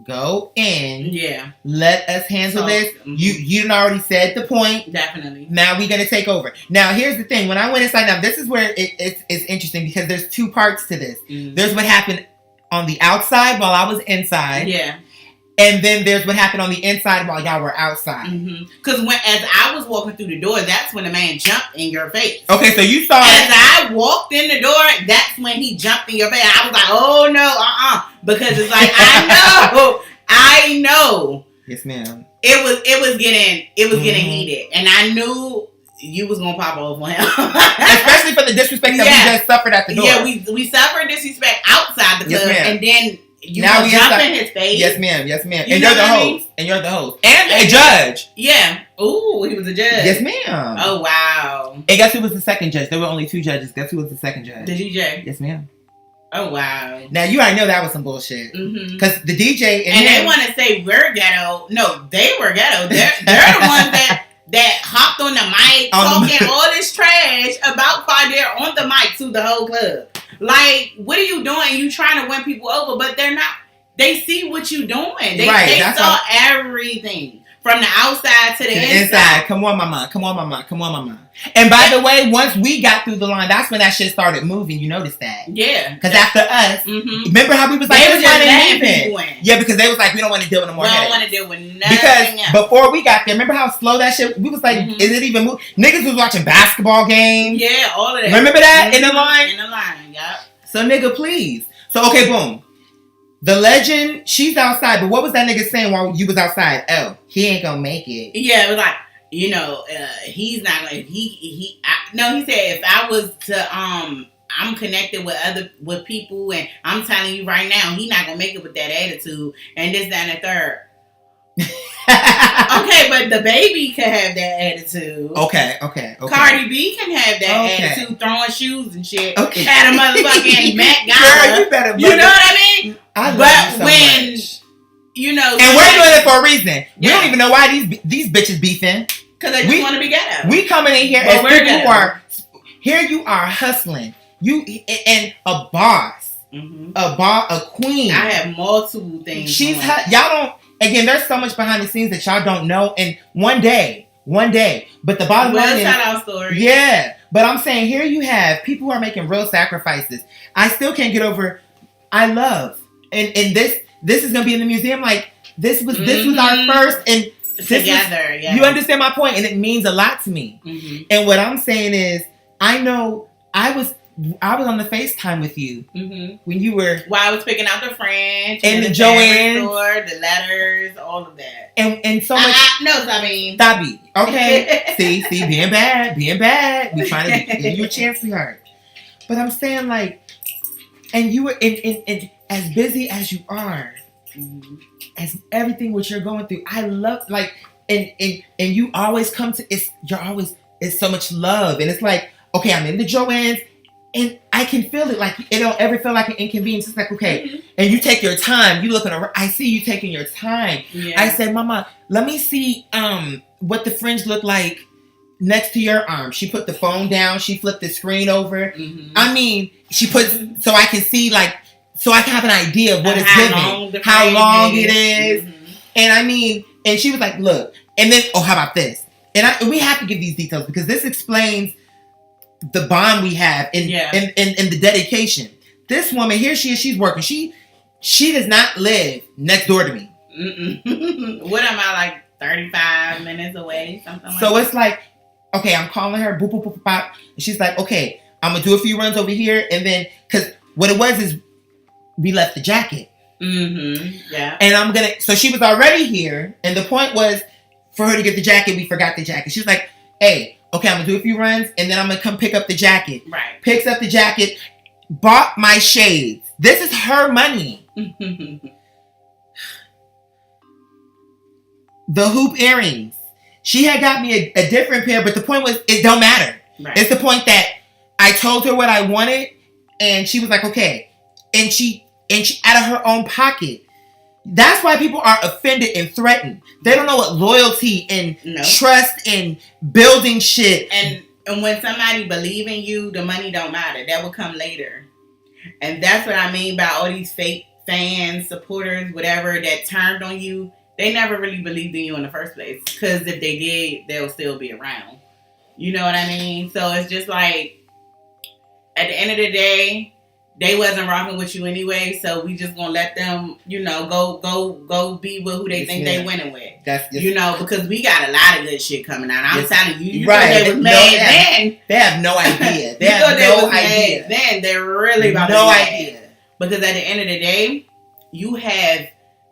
go in. Yeah, let us handle this. Mm-hmm. You done already said the point. Definitely. Now we're gonna take over. Now here's the thing: when I went inside, now this is where it's interesting because there's two parts to this. Mm-hmm. There's what happened on the outside while I was inside. Yeah. And then there's what happened on the inside while y'all were outside. Because as I was walking through the door, that's when the man jumped in your face. Okay, so you saw as I walked in the door, that's when he jumped in your face. I was like, oh no, because it's like I know. Yes, ma'am. It was getting heated, and I knew you was gonna pop off on him, especially for the disrespect that we just suffered at the door. Yeah, we suffered disrespect outside the club, and then. You now we jump in his face. Yes, ma'am. Yes, ma'am. And you're the host. And you're the host. And a judge. Yeah. Ooh, he was a judge. Yes, ma'am. Oh, wow. And guess who was the second judge? There were only two judges. Guess who was the second judge? The DJ. Yes, ma'am. Oh, wow. Now, you already know that was some bullshit. Because the DJ... And they want to say we're ghetto. No, they were ghetto. They're the ones that hopped on the mic talking all this trash about Quadir on the mic to the whole club. Like, what are you doing? You trying to win people over, but they're not. They see what you doing. They saw everything from the outside to the inside. Come on, mama. And by the way, once we got through the line, that's when that shit started moving. You noticed that? Yeah. Because after us, remember how we was like, they were just leaving. Yeah, because they was like, we don't want to deal with no more. We don't want to deal with nothing because before we got there, remember how slow that shit? We was like, is it even moving? Niggas was watching basketball games. Yeah, all of that. Remember that in the line? In the line, yeah. So nigga, please. So okay, boom. The legend, she's outside, but what was that nigga saying while you was outside? Oh, he ain't gonna make it. Yeah, it was like, he's not gonna. He said if I was to I'm connected with people, and I'm telling you right now, he not gonna make it with that attitude and this, that, and the third. Okay, but the baby can have that attitude. Okay. Cardi B can have that attitude, throwing shoes and shit. Okay. At a motherfucking Met Gala. Girl, you better. You know what I mean? I love you so when much. And we're doing it for a reason. We don't even know why these bitches beefing. Because they just want to be ghetto. We coming in here as people who are. Here you are hustling. You and a boss, a queen. I have multiple things. Y'all don't. Again, there's so much behind the scenes that y'all don't know. And one day. But the bottom line is, our story. Yeah. But I'm saying here you have people who are making real sacrifices. I still can't get over. I love and this is gonna be in the museum. Like this was our first and together. Yeah. You understand my point, and it means a lot to me. And what I'm saying is, I know I was on the FaceTime with you when you were. While I was picking out the French and the Joanne store, the letters, all of that, and so much. Sabi. Okay, see, being bad. We trying to give you a chance, sweetheart. But I'm saying like, and you were in as busy as you are, as everything what you're going through. I love like, and you always come to it's so much love, and it's like, okay, I'm in the Joanne's. And I can feel it. Like, it don't ever feel like an inconvenience. It's like, okay. And you take your time. You looking around. I see you taking your time. Yeah. I said, Mama, let me see what the fringe look like next to your arm. She put the phone down. She flipped the screen over. I mean, she put, so I can see, like, so I can have an idea of what it's giving. How long it is. And I mean, and she was like, look. And then, how about this? And we have to give these details because this explains the bond we have in the dedication. This woman, here she is, she's working. She does not live next door to me. What am I, like 35 minutes away? Something like that. So it's like, okay, I'm calling her, boop, boop, boop, boop, and she's like, okay, I'm going to do a few runs over here. And then, because what it was is we left the jacket. Yeah. And so she was already here. And the point was for her to get the jacket, we forgot the jacket. She's like, hey, okay, I'm going to do a few runs and then I'm going to come pick up the jacket. Right. Picks up the jacket, bought my shades. This is her money. The hoop earrings. She had got me a different pair, but the point was, it don't matter. Right. It's the point that I told her what I wanted and she was like, okay. And she out of her own pocket. That's why people are offended and threatened. They don't know what loyalty and trust and building shit. And when somebody believe in you, the money don't matter. That will come later. And that's what I mean by all these fake fans, supporters, whatever, that turned on you. They never really believed in you in the first place. Because if they did, they'll still be around. You know what I mean? So it's just like, at the end of the day, they wasn't rocking with you anyway, so we just gonna let them, go be with who they think they winning with. That's just, because we got a lot of good shit coming out. I'm telling you, right? They was mad then. They have no idea. They have no idea. Then they're really about no idea. Because at the end of the day, you have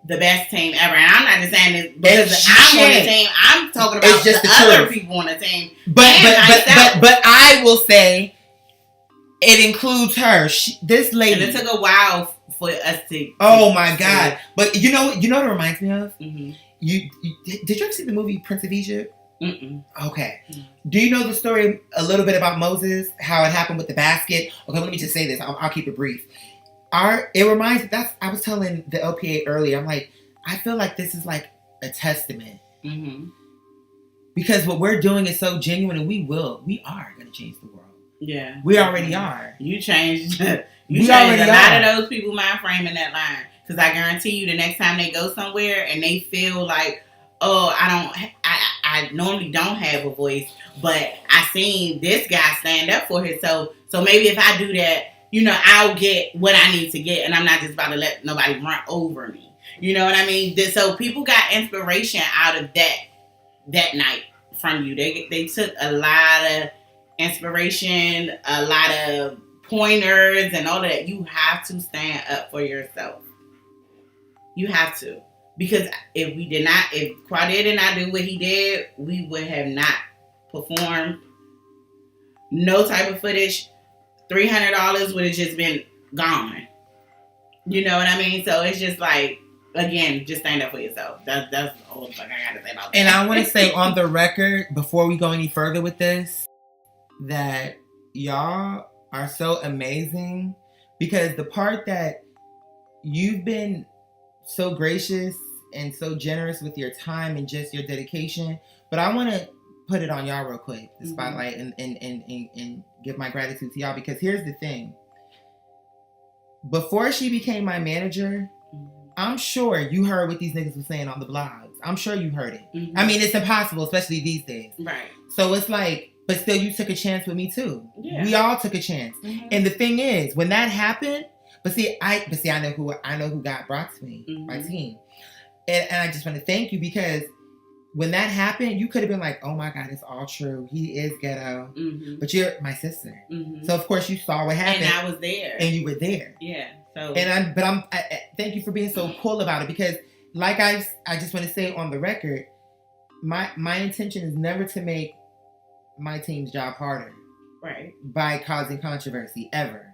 the best team ever, and I'm not just saying this because I'm on the team. I'm talking about just the other people on the team. But I will say. It includes her. This lady. And it took a while for us to. Oh my God! But you know what it reminds me of? Mm-hmm. You did you ever see the movie Prince of Egypt? Mm-mm. Okay. Mm-hmm. Do you know the story a little bit about Moses? How it happened with the basket? Okay, let me just say this. I'll keep it brief. It reminds. I was telling the LPA earlier. I'm like, I feel like this is like a testament. Mm-hmm. Because what we're doing is so genuine, and we are going to change the world. Yeah, we already are. You changed. You changed a lot of those people mind frame in that line. Because I guarantee you, the next time they go somewhere and they feel like, oh, I normally don't have a voice, but I seen this guy stand up for himself. So maybe if I do that, I'll get what I need to get, and I'm not just about to let nobody run over me. You know what I mean? So people got inspiration out of that night from you. They took a lot of inspiration, a lot of pointers and all of that. You have to stand up for yourself. You have to. Because if Quade did not do what he did, we would have not performed. No type of footage. $300 would have just been gone. You know what I mean? So it's just like, again, just stand up for yourself. That's all the fuck I gotta say about that. And I want to say on the record, before we go any further with this, that y'all are so amazing, because the part that you've been so gracious and so generous with your time and just your dedication, but I want to put it on y'all real quick, the spotlight, and give my gratitude to y'all, because here's the thing. Before she became my manager, I'm sure you heard what these niggas were saying on the blogs. I'm sure you heard it. Mm-hmm. I mean, it's impossible, especially these days. Right. So it's like, but still, you took a chance with me too. Yeah. We all took a chance. Mm-hmm. And the thing is, when that happened, I know who God brought to me, my team, and I just want to thank you, because when that happened, you could have been like, oh my God, it's all true. He is ghetto, but you're my sister, so of course you saw what happened, and I was there, and you were there. Yeah. So I thank you for being so cool about it, because like I just want to say on the record, my intention is never to make my team's job harder, right, by causing controversy ever.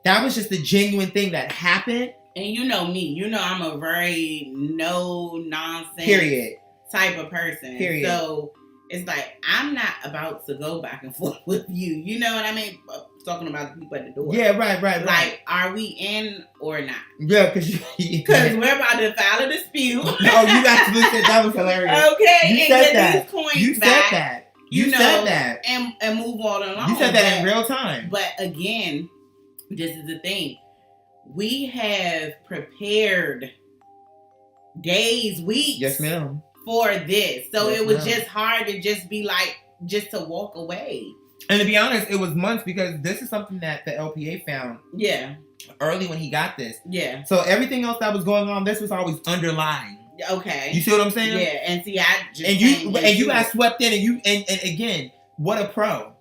That was just a genuine thing that happened. And you know me, I'm a very no nonsense type of person. So it's like, I'm not about to go back and forth with you. You know what I mean? talking about the people at the door. Yeah, right. Like, are we in or not? Yeah, because we're about to file a dispute. Oh, you actually said that was hilarious. Okay, you and said get that. these coins You back. said that. You know, said that. And move on along. You said that in real time. But again, this is the thing. We have prepared days, weeks. Yes, ma'am. For this. So Yes, it was ma'am. just hard to just be like, just to walk away. And to be honest, it was months because this is something that the LPA found. Yeah. Early when he got this. Yeah. So everything else that was going on, this was always underlying. Okay. You see what I'm saying? Yeah. And see, I just and you got swept in, and again, what a pro.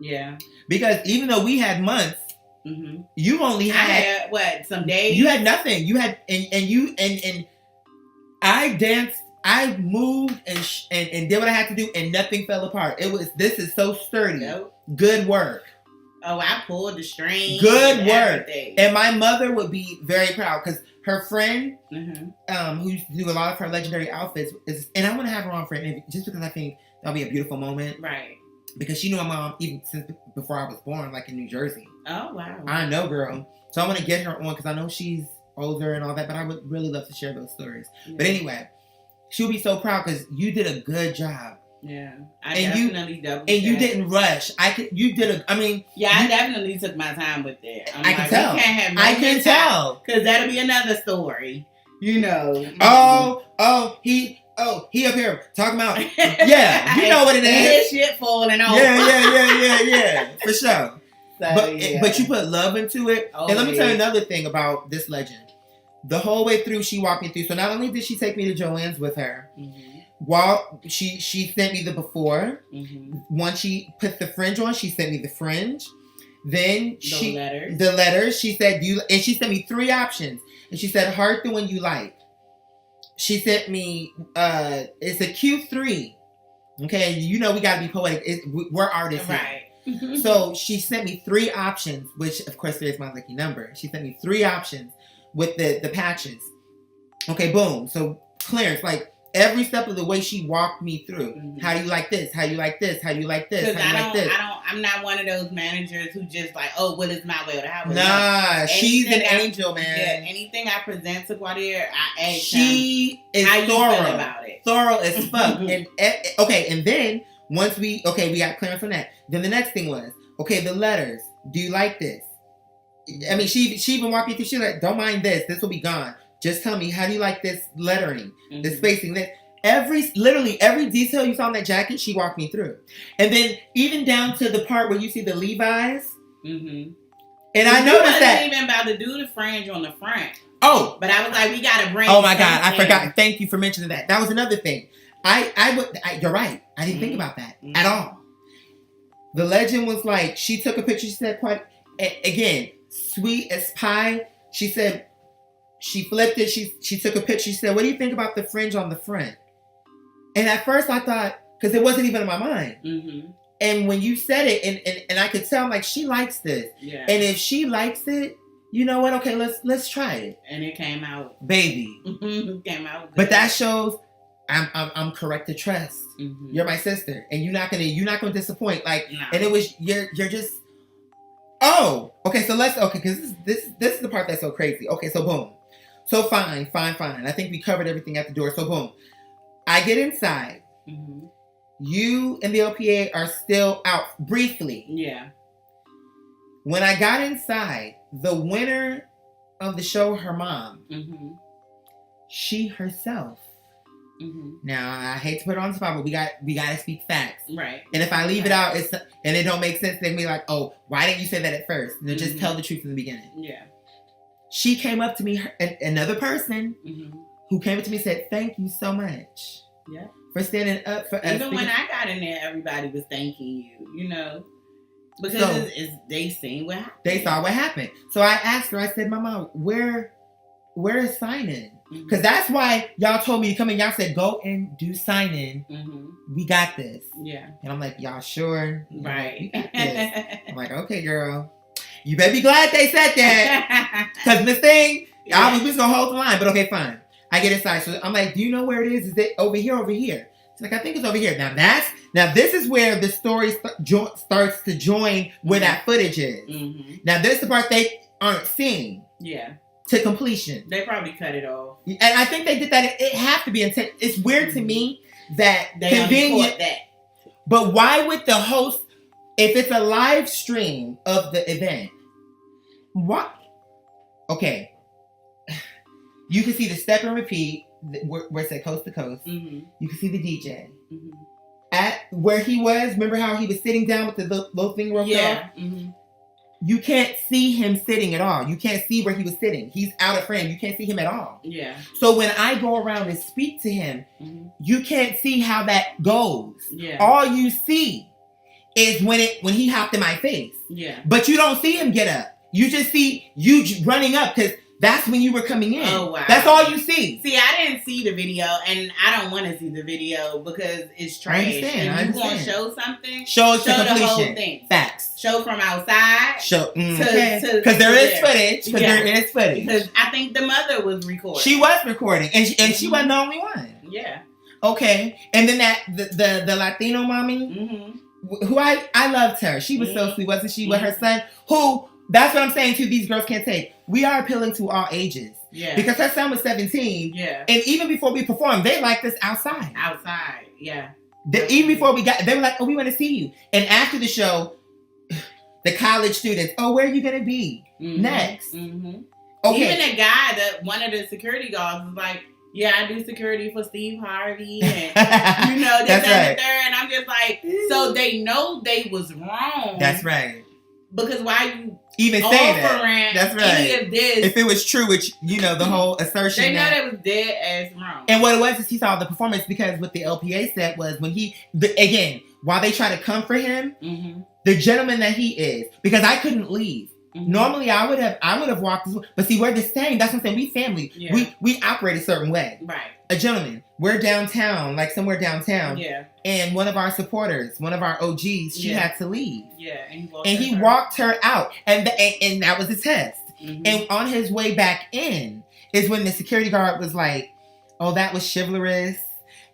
Yeah. Because even though we had months, you only had, I had what, some days? You had nothing. You had and I danced. I moved and did what I had to do, and nothing fell apart. This is so sturdy. Nope. Good work. Oh, I pulled the string. Good work. Everything. And my mother would be very proud because her friend, Mm-hmm. who used to do a lot of her legendary outfits, and I want to have her on for an interview just because I think that'll be a beautiful moment. Right. Because she knew my mom even since before I was born, like in New Jersey. Oh, wow. I know, girl. So I want to get her on because I know she's older and all that, but I would really love to share those stories. Yeah. But anyway, she'll be so proud because you did a good job. Yeah. You didn't rush. I definitely took my time with it. I can tell. We can't have no I can tell. Because that'll be another story. You know. He up here talking about, yeah, you know what it is. His shit falling off. Yeah, for sure. So, But you put love into it. Oh, and let me tell you another thing about this legend. The whole way through, she walked me through. So not only did she take me to Joanne's with her, while she sent me the before. Once she put the fringe on, she sent me the fringe. Then the letters. She said, and she sent me 3 options. And she said, heart the one you like. She sent me, it's a Q3. Okay, you know we gotta be poetic. We're artists, right? So she sent me 3 options, which of course is my lucky number. She sent me 3 options with the patches. Okay, boom. So Clarence, like every step of the way, she walked me through. How do you like this? How do you like this? How do you like this? How do you like this? I'm not one of those managers who just like, oh, well, it's my way or the highway. Nah, she's an angel, man. Yeah, anything I present to Guadier, I ask she is how thorough. You feel about it. Thorough as fuck. And then once we got clearance on that. Then the next thing was, okay, the letters. Do you like this? I mean, she even walked me through. She's like, don't mind this. This will be gone. Just tell me, how do you like this lettering, the spacing? That literally every detail you saw on that jacket, she walked me through. And then even down to the part where you see the Levi's. And I noticed that. I wasn't even about to do the fringe on the front. Oh. But I was like, we got to bring Oh my God, I forgot. Thank you for mentioning that. That was another thing. You're right. I didn't think about that at all. The legend was like, she took a picture. She said, again, sweet as pie. She said, she flipped it. She took a picture. She said, what do you think about the fringe on the front? And at first I thought, because it wasn't even in my mind. And when you said it, and I could tell, like, she likes this. Yeah. And if she likes it, you know what? Okay, let's try it. And it came out, baby. It came out. Good. But that shows I'm correct to trust. You're my sister, and you're not gonna disappoint. Like, no. And it was you're just. Oh, okay. So because this is the part that's so crazy. Okay, so boom. So fine. I think we covered everything at the door. So boom. I get inside. You and the LPA are still out briefly. Yeah. When I got inside, the winner of the show, her mom, she herself. Now I hate to put it on the spot, but we got to speak facts, right? And if I leave it out, and it don't make sense, they'll be like, "Oh, why didn't you say that at first?" And just tell the truth in the beginning. Yeah. She came up to me, another person who came up to me and said, "Thank you so much." Yeah. For standing up for us. Even when I got in there, everybody was thanking you. You know. Because they seen what happened. They saw what happened. So I asked her, I said, Mama, where is signing? Because that's why y'all told me to come in. Y'all said, go and do signing. We got this. Yeah. And I'm like, y'all sure? Right. We got this. I'm like, okay, girl. You better be glad they said that. Because Miss Thing, I was just going to hold the line. But okay, fine. I get inside. So I'm like, do you know where it is? Is it over here, over here? She's like, I think it's over here. Now this is where the story starts to join where that footage is. Mm-hmm. Now this is the part they aren't seeing. Yeah. To completion. They probably cut it off. And I think they did that. It have to be intent. It's weird to me that they convenient. That. But why would the host, if it's a live stream of the event, what? Okay. You can see the step and repeat where it said Coast to Coast. Mm-hmm. You can see the DJ. Mm-hmm. At where he was, remember how he was sitting down with the little thing roped off? Mm-hmm. You can't see him sitting at all. You can't see where he was sitting. He's out of frame. You can't see him at all. Yeah. So when I go around and speak to him, you can't see how that goes. Yeah. All you see is when he hopped in my face. Yeah. But you don't see him get up. You just see you running up because that's when you were coming in. Oh, wow. That's all you see. See, I didn't see the video, and I don't want to see the video because it's trash. I understand. If you want to show something, show it to the completion. whole thing. Facts. Show from outside. Show. Okay. Because there is footage. Because I think the mother was recording. She was recording, and she wasn't the only one. Yeah. Okay. And then the Latino mommy, who I loved her. She was so sweet, wasn't she? With her son, who, that's what I'm saying too, these girls can't take. We are appealing to all ages. Yeah. Because her son was 17. Yeah. And even before we performed, they liked us outside. Outside, yeah. Even before we got, they were like, oh, we want to see you. And after the show, the college students, oh, where are you going to be next? Mm-hmm. Okay. Even the guy, one of the security guards was like, yeah, I do security for Steve Harvey. And, you know, this, that's that, right. and the third. And I'm just like, so they know they was wrong. That's right. Because why you even saying that? That's right. Any of this, if it was true, which, you know, the whole assertion. They know that was dead ass wrong. And what it was is he saw the performance, because what the LPA said was when again, while they try to come for him, the gentleman that he is, because I couldn't leave. Normally I would have walked this way. But see, we're the same. That's what I'm saying. We family. Yeah. We operate a certain way. Right. A gentleman. We're downtown, like somewhere downtown. Yeah. And one of our supporters, one of our OGs, she had to leave. Yeah. And he walked her out. And that was the test. And on his way back in is when the security guard was like, oh, that was chivalrous.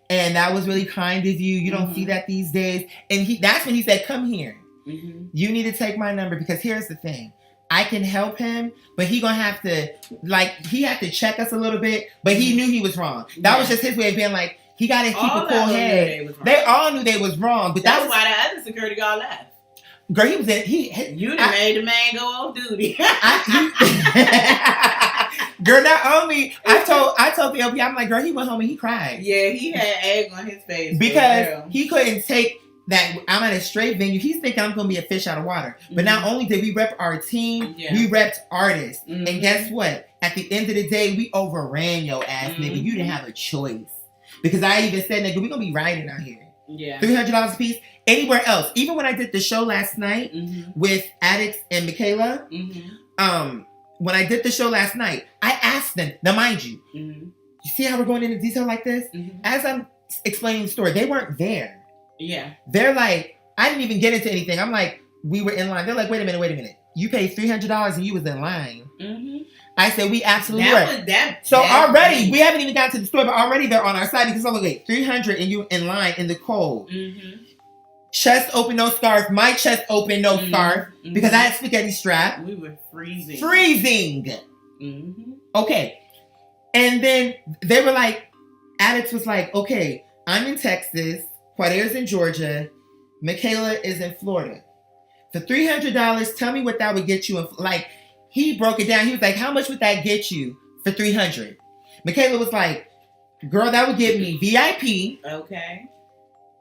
And that was really kind of you. You don't see that these days. And that's when he said, come here. You need to take my number, because here's the thing. I can help him, but he gonna have to, he had to check us a little bit, but he knew he was wrong. That was just his way of being like, he gotta keep a cool head. They all knew they was wrong, but that's why the other security guard left. Girl, he was in, you done made the man go off duty. Girl, not only, I told the LP, I'm like, girl, he went home and he cried. Yeah, he had egg on his face. Because he couldn't take that I'm at a straight venue. He's thinking I'm going to be a fish out of water. But not only did we rep our team, we repped artists. And guess what? At the end of the day, we overran your ass, nigga. You didn't have a choice. Because I even said, nigga, we're going to be riding out here. Yeah. $300 a piece. Anywhere else. Even when I did the show last night with Addicts and Michaela, when I did the show last night, I asked them, now mind you, you see how we're going into detail like this? As I'm explaining the story, they weren't there. Yeah. They're like, I didn't even get into anything. I'm like, we were in line. They're like, wait a minute. You paid $300 and you was in line. I said, we absolutely were. So already, we haven't even gotten to the story, but already they're on our side, because I'm like, wait, 300 and you in line in the cold. Chest open, no scarf. My chest open, no scarf. Because I had spaghetti strap. We were freezing. Okay. And then they were like, Addicts was like, okay, I'm in Texas. Quadere's in Georgia. Michaela is in Florida. For $300, tell me what that would get you. He broke it down. He was like, how much would that get you for $300? Michaela was like, girl, that would get me VIP. Okay.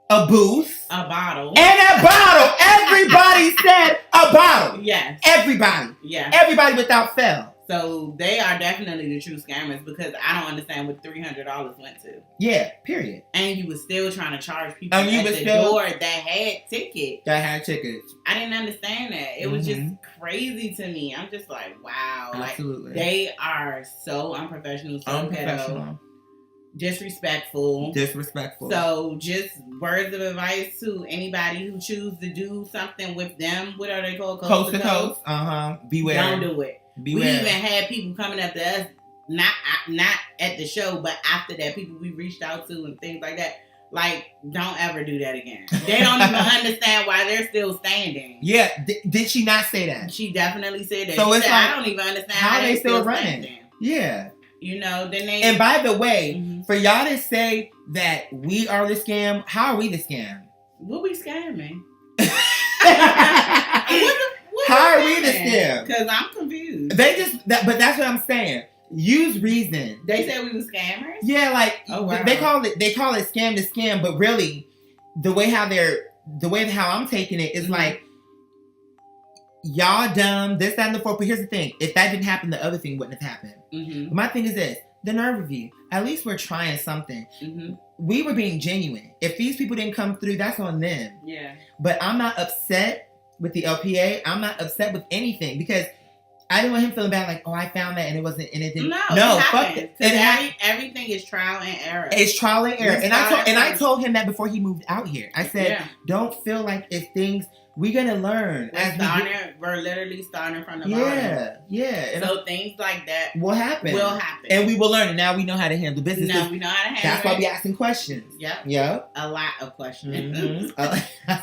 A booth. A bottle. And a bottle. Everybody said a bottle. Yes. Everybody. Yeah. Everybody without fail. So they are definitely the true scammers, because I don't understand what $300 went to. Yeah, period. And you was still trying to charge people at the door that had tickets. I didn't understand that. It was just crazy to me. I'm just like, wow. Absolutely. They are so unprofessional. So unprofessional. Disrespectful. So just words of advice to anybody who choose to do something with them. What are they called? Coast to Coast. Beware. Don't do it. Beware. We even had people coming up to us, not at the show, but after that, people we reached out to and things like that. Like, don't ever do that again. They don't even understand why they're still standing. Yeah, did she not say that? She definitely said that. So she it's said, like, I don't even understand how they still running. Standing. Yeah. You know, then they... And by the way, for y'all to say that we are the scam, how are we the scam? What we scamming? How are we the scam? Because I'm confused. They just, but that's what I'm saying. Use reason. They said we were scammers? Yeah, like, wow. they call it scam to scam, but really, the way how I'm taking it is like, y'all dumb, this, that, and the fourth. But here's the thing. If that didn't happen, the other thing wouldn't have happened. Mm-hmm. My thing is this. The nerve of you. At least we're trying something. Mm-hmm. We were being genuine. If these people didn't come through, that's on them. Yeah. But I'm not upset with the LPA. I'm not upset with anything because I didn't want him feeling bad like, oh, I found that and it wasn't anything. No, fuck it. Everything is trial and error. It's trial and error. I told him that before he moved out here. I said, don't feel like it's things we're gonna learn. We're literally starting from the bottom. Yeah. So things like that will happen. And we will learn it. Now we know how to handle business. Now we know how to handle it. That's why we asking questions. Yep. A lot of questions. Mm-hmm.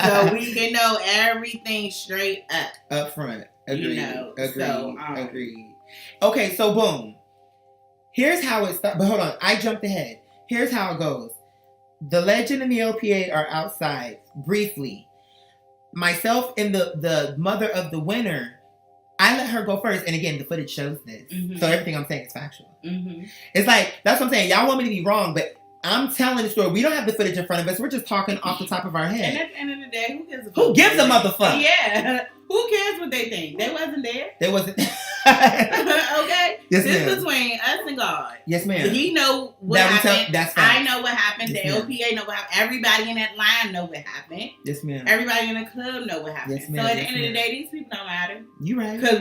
So we can know everything straight up. Up front. Agreed. Agreed. Agreed. Okay, so boom. Here's how it starts. But hold on, I jumped ahead. Here's how it goes. The legend and the LPA are outside briefly. Myself and the mother of the winner, I let her go first. And again, the footage shows this. Mm-hmm. So everything I'm saying is factual. Mm-hmm. It's like, that's what I'm saying. Y'all want me to be wrong, but I'm telling the story. We don't have the footage in front of us. We're just talking off the top of our head. And at the end of the day, who gives a fuck? Who gives a motherfucker? Yeah. Who cares what they think? They wasn't there. They wasn't. Okay? Yes, this ma'am. is between us and God. Yes, ma'am. He know what happened. That's fine. I know what happened. Yes, the LPA know what happened. Everybody in that line know what happened. Yes, ma'am. Everybody in the club know what happened. Yes, ma'am. So at the end of the day, these people don't matter. You right. Because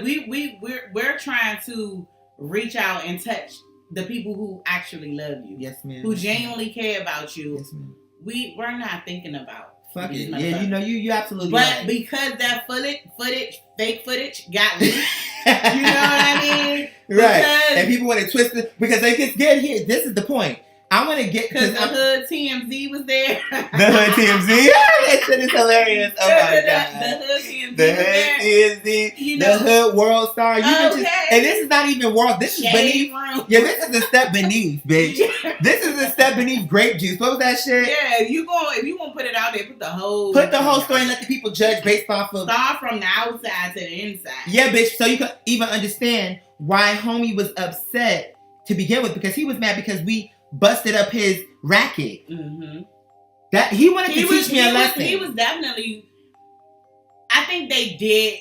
we're trying to reach out and touch the people who actually love you. Yes, ma'am. Who genuinely care about you. Yes, ma'am. We're not thinking about. Fuck it. Yeah, you absolutely but right. Because that fake footage got leaked, you know what I mean? Right. And people want to twist it because they just get here. This is the point. I want to get because the hood TMZ was there. The hood TMZ, that shit is hilarious. Oh my god, the hood TMZ. The hood TMZ. You know, the hood world star. And this is not even world. This is beneath. Yeah, this is a step beneath, bitch. This is a step beneath grape juice. What was that shit? Yeah, if you want to put it out there, put the whole story and let the people judge based off of. Start from the outside to the inside. Yeah, bitch. So you can even understand why homie was upset to begin with because he was mad because we busted up his racket. Mm-hmm. That he wanted to teach me a lesson. He was definitely. I think they did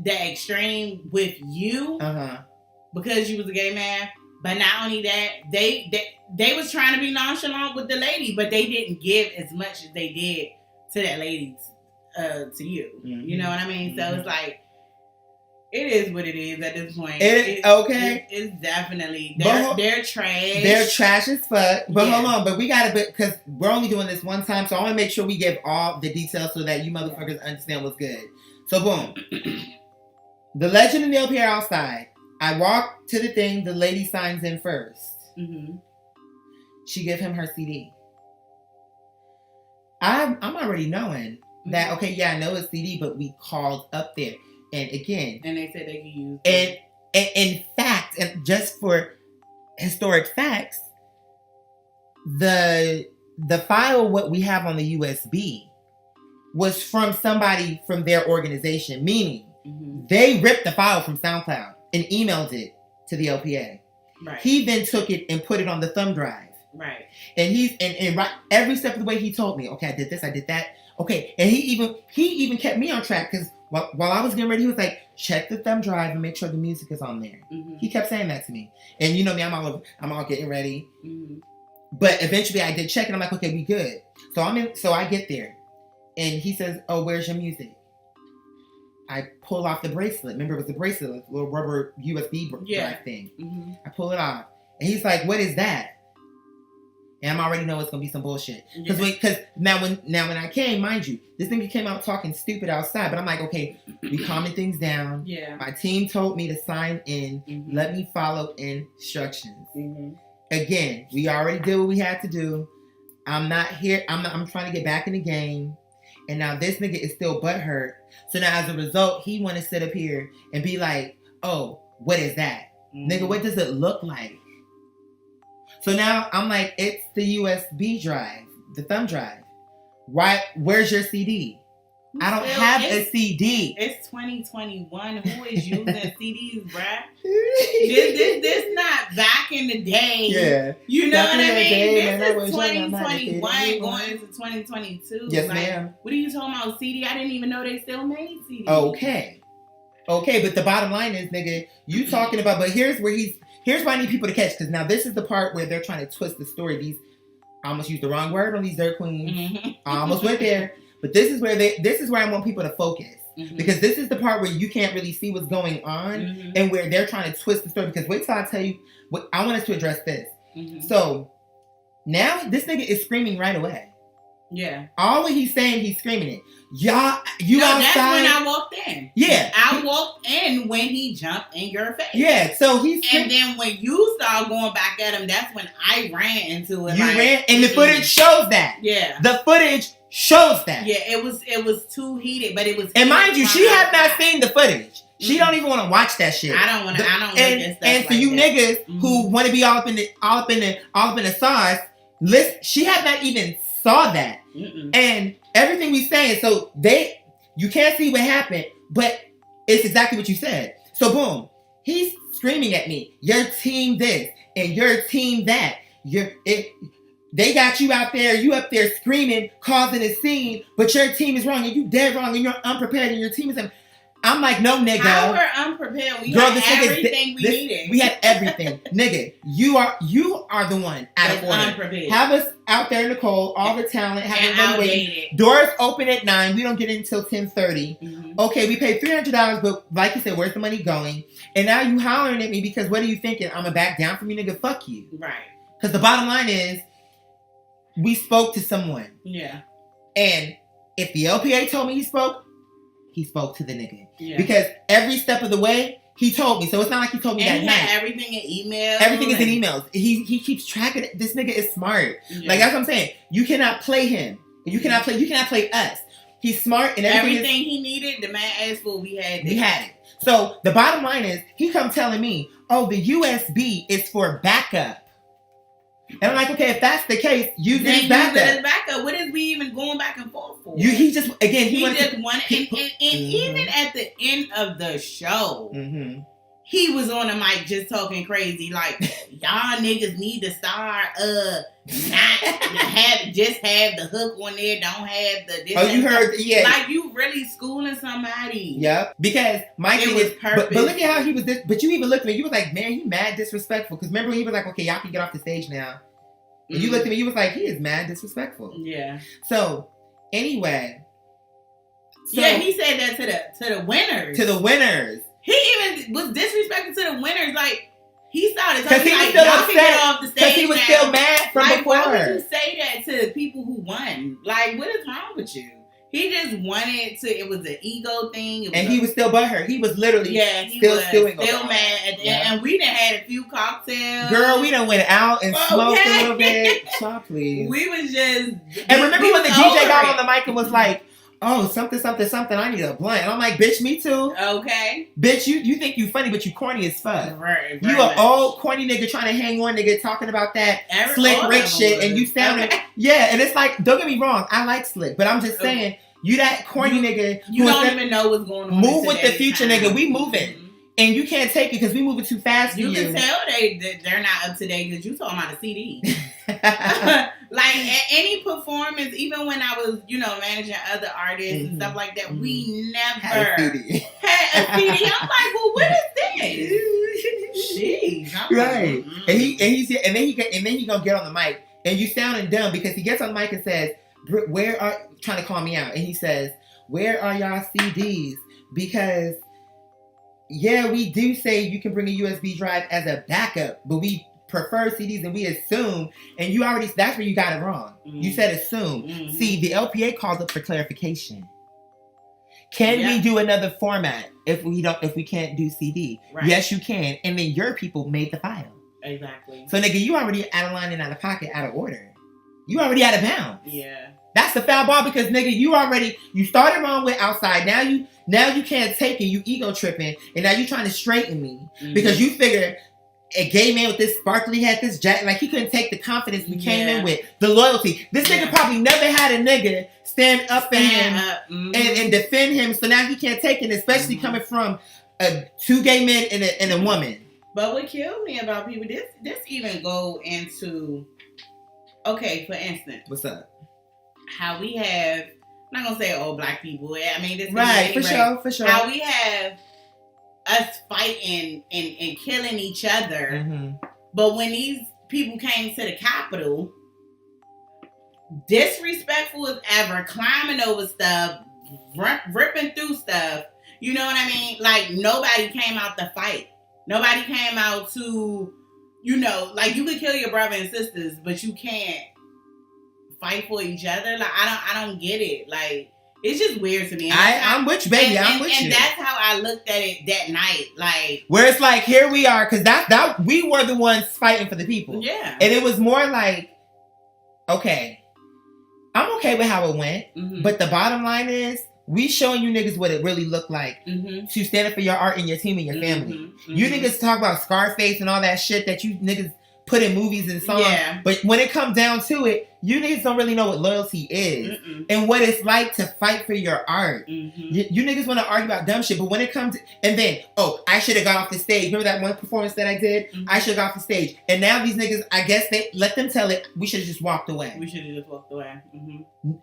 the extreme with you because you was a gay man. But not only that, they was trying to be nonchalant with the lady, but they didn't give as much as they did to that lady to you. Mm-hmm. You know what I mean? Mm-hmm. So it's like. It is what it is at this point. It's definitely they're trash. They're trash as fuck. But hold on, but we gotta because we're only doing this one time, so I want to make sure we give all the details so that you motherfuckers understand what's good. So boom, the legend and the LP are outside. I walk to the thing. The lady signs in first. Mm-hmm. She give him her CD. I'm already knowing that. Okay, yeah, I know it's CD, but we called up there. And again, and they said they could use and in fact, and just for historic facts, the file what we have on the USB was from somebody from their organization, meaning they ripped the file from SoundCloud and emailed it to the LPA. Right. He then took it and put it on the thumb drive. Right. And he's and right every step of the way he told me, okay, I did this, I did that. Okay, and he even kept me on track because while I was getting ready, he was like, check the thumb drive and make sure the music is on there. Mm-hmm. He kept saying that to me. And you know me, I'm all getting ready. Mm-hmm. But eventually I did check and I'm like, okay, we good. So I get there. And he says, oh, where's your music? I pull off the bracelet. Remember, it was the bracelet, a little rubber USB drive thing. Mm-hmm. I pull it off. And he's like, what is that? And I already know it's gonna be some bullshit. Because now when I came, mind you, this nigga came out talking stupid outside. But I'm like, okay, we calming things down. Yeah. My team told me to sign in. Mm-hmm. Let me follow instructions. Mm-hmm. Again, we already did what we had to do. I'm not here. I'm trying to get back in the game. And now this nigga is still butthurt. So now as a result, he want to sit up here and be like, oh, what is that? Nigga, what does it look like? So now I'm like, it's the USB drive, the thumb drive. Right? Where's your CD? I don't have a CD. It's 2021. Who is using CDs, bruh? This not back in the day. Yeah. You know Back what I in the mean? day, This man, is I was 2021 going into 2022. Yes, like, ma'am. What are you talking about, CD? I didn't even know they still made CDs. Okay, but the bottom line is, nigga, you talking about, but here's why I need people to catch, because now this is the part where they're trying to twist the story. I almost used the wrong word on these dirt queens. Mm-hmm. I almost went there. But this is where I want people to focus. Mm-hmm. Because this is the part where you can't really see what's going on, mm-hmm. and where they're trying to twist the story. Because wait till I tell you, I want us to address this. Mm-hmm. So, now this nigga is screaming right away. Yeah. All what he's saying, he's screaming it. Y'all, you outside. That's when I walked in. Yeah. I walked in when he jumped in your face. Yeah, so he's... And then when you started going back at him, that's when I ran into it. You ran, and the footage shows that. Yeah. The footage shows that. Yeah, it was too heated, but it was... And mind you, she had not seen the footage. She don't even want to watch that shit. I don't look at stuff. And for you niggas who want to be all up in the sauce, listen, she had not even saw that. Mm-mm. And everything we saying, so you can't see what happened, but it's exactly what you said. So boom, he's screaming at me, your team this and your team that. They got you out there, you up there screaming, causing a scene, but your team is wrong and you dead wrong and you're unprepared and your team is... I'm like, no, nigga. How we're unprepared? We had everything we needed. We had everything. Nigga, you are the one out of order. Unprepared. Have us out there in the cold, all the talent, have them waiting. Doors open at 9. We don't get in until 10:30. Mm-hmm. Okay, we paid $300, but like you said, where's the money going? And now you hollering at me because what are you thinking? I'm gonna back down from you, nigga? Fuck you. Right. Because the bottom line is, we spoke to someone. Yeah. And if the LPA told me he spoke to the nigga. Yeah. Because every step of the way, he told me. So it's not like he told me that night. Had everything in emails. Everything is in emails. He keeps track of it. This nigga is smart. Yeah. Like, that's what I'm saying. You cannot play him. You cannot play us. He's smart and everything he needed, the man asked for, we had it. We had it. So the bottom line is, he come telling me, oh, the USB is for backup. And I'm like, okay, if that's the case, use it as backup. What is we even going back and forth for? He just wanted, and even at the end of the show, mm-hmm. he was on the mic just talking crazy, like, y'all niggas need to start have the hook on there, don't have the this. Oh, you heard? Yeah. Like, you really schooling somebody. Yep. Because my thing is, but look at how he was. But you even looked at me. You was like, man, he mad disrespectful. Because remember, he was like, okay, y'all can get off the stage now. And you looked at me. You was like, he is mad disrespectful. Yeah. So anyway. Yeah, he said that to the winners. To the winners. He even was disrespectful to the winners. Like, he started talking he like, y'all can get off the stage because he was still mad from like, before. Why would you say that to the people who won? Like, what is wrong with you? He just wanted to. It was an ego thing. He was still butthurt. He was literally still mad at the end. And we done had a few cocktails. Girl, we done went out and smoked a little bit. Stop, please. We was just. And remember when the DJ got on the mic and was like, oh, something, I need a blunt. And I'm like, bitch, me too. Okay. Bitch, you think you funny, but you corny as fuck. Right. You an old corny nigga trying to hang on, nigga, talking about that Slick Rick shit, and you sounding, yeah, and it's like, don't get me wrong, I like Slick, but I'm just saying, you that corny nigga. You don't even know what's going on. Move with the future, nigga. We moving. Mm-hmm. And you can't take it because we moving too fast for you. You can tell they're not up to date because you talking about a CD. Like, at any performance, even when I was, managing other artists and stuff like that, we never had a CD. I'm like, well, what is this? Jeez. Right. Like, and then he gonna get on the mic and you sounding dumb because he gets on the mic and says, where are, trying to call me out, and he says, where are y'all CDs? Because yeah, we do say you can bring a USB drive as a backup, but we prefer CDs and we assume, and that's where you got it wrong. Mm-hmm. You said assume. Mm-hmm. See, the LPA calls up for clarification. Can we do another format if we can't do CD? Right. Yes, you can. And then your people made the file. Exactly. So nigga, you already out of line and out of pocket, out of order. You already out of bounds. Yeah. That's the foul ball because nigga, you started wrong with outside. Now you can't take it. You ego tripping, and now you trying to straighten me because you figure a gay man with this sparkly hat, this jacket, like he couldn't take the confidence we came in with, the loyalty. This nigga probably never had a nigga stand up for him and defend him. So now he can't take it, especially coming from two gay men and a woman. But what killed me about people, this even go into, okay, for instance, what's up? How we have, I'm not gonna say all black people. I mean, this right for sure. How we have us fighting and killing each other, but when these people came to the Capitol, disrespectful as ever, climbing over stuff, ripping through stuff. You know what I mean? Like nobody came out to fight. Nobody came out to, like you could kill your brother and sisters, but you can't fight for each other. Like I don't get it. Like it's just weird to me. I'm with you, baby. I'm with you. And that's how I looked at it that night. Like where it's like, here we are, because that we were the ones fighting for the people. Yeah. And it was more like, okay, I'm okay with how it went, but the bottom line is, we showing you niggas what it really looked like to stand up for your art and your team and your family. You niggas talk about Scarface and all that shit that you niggas put in movies and songs. Yeah. But when it comes down to it, you niggas don't really know what loyalty is and what it's like to fight for your art. You niggas want to argue about dumb shit, but when it comes to, and then, I should have got off the stage. Remember that one performance that I did? I should have got off the stage. And now these niggas, I guess they let them tell it, we should have just walked away.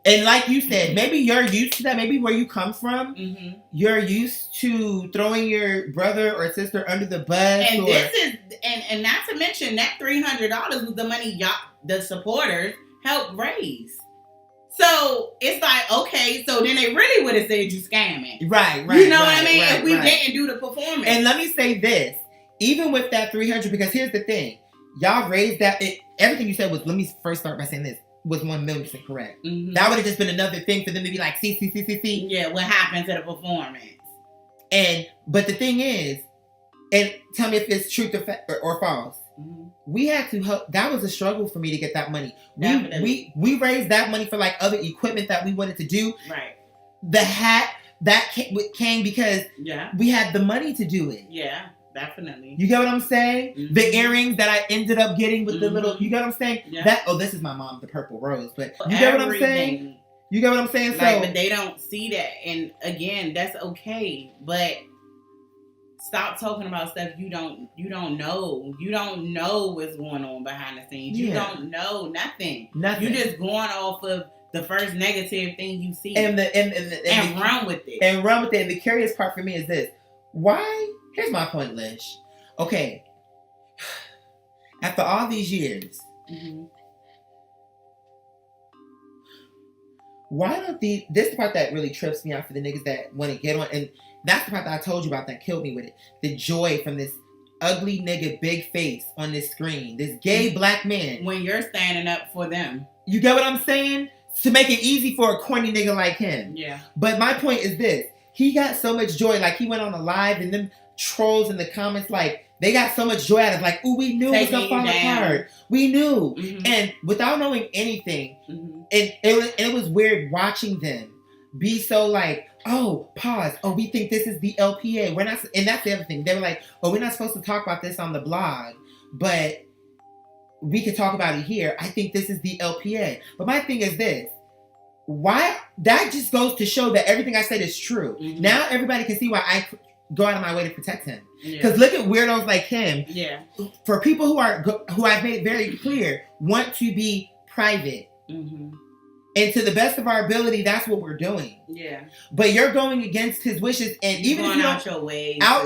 And like you said, maybe you're used to that. Maybe where you come from, you're used to throwing your brother or sister under the bus. And this is, and not to mention that $300 was the money y'all, the supporters, helped raise. So it's like, okay, so then they really would have said you scamming. Right. You know what I mean? If we didn't do the performance. And let me say this, even with that 300, because here's the thing, y'all raised that, everything you said was, let me first start by saying this, was 1,000,000% correct. That would have just been another thing for them to be like, see. Yeah, what happened to the performance? But the thing is, and tell me if it's truth or false. We had to help. That was a struggle for me to get that money. We raised that money for like other equipment that we wanted to do. Right. The hat that came because we had the money to do it. Yeah, definitely. You get what I'm saying? The earrings that I ended up getting with the little. You get what I'm saying? Yeah. This is my mom, the purple rose. But you get what I'm saying? You get what I'm saying? Like, but they don't see that, and again, that's okay. But stop talking about stuff you don't know. You don't know what's going on behind the scenes. You don't know nothing. You just going off of the first negative thing you see and run with it. And run with it. And the curious part for me is this. Why? Here's my point, Lish. Okay. After all these years, why don't this is the part that really trips me out for the niggas that want to get on, and that's the part that I told you about that killed me with it. The joy from this ugly nigga big face on this screen. This gay black man. When you're standing up for them. You get what I'm saying? To make it easy for a corny nigga like him. Yeah. But my point is this. He got so much joy. Like, he went on a live and them trolls in the comments, like, they got so much joy out of it. Like, ooh, we knew it was going to fall apart. We knew. And without knowing anything, it was weird watching them be so like, oh, pause. Oh, we think this is the LPA. We're not, and that's the other thing. They were like, oh, we're not supposed to talk about this on the blog, but we could talk about it here. I think this is the LPA. But my thing is this. Why? That just goes to show that everything I said is true. Now everybody can see why I go out of my way to protect him. Because look at weirdos like him. Yeah. For people who I've made very clear, want to be private. And to the best of our ability, that's what we're doing. Yeah. But you're going against his wishes, and even if you don't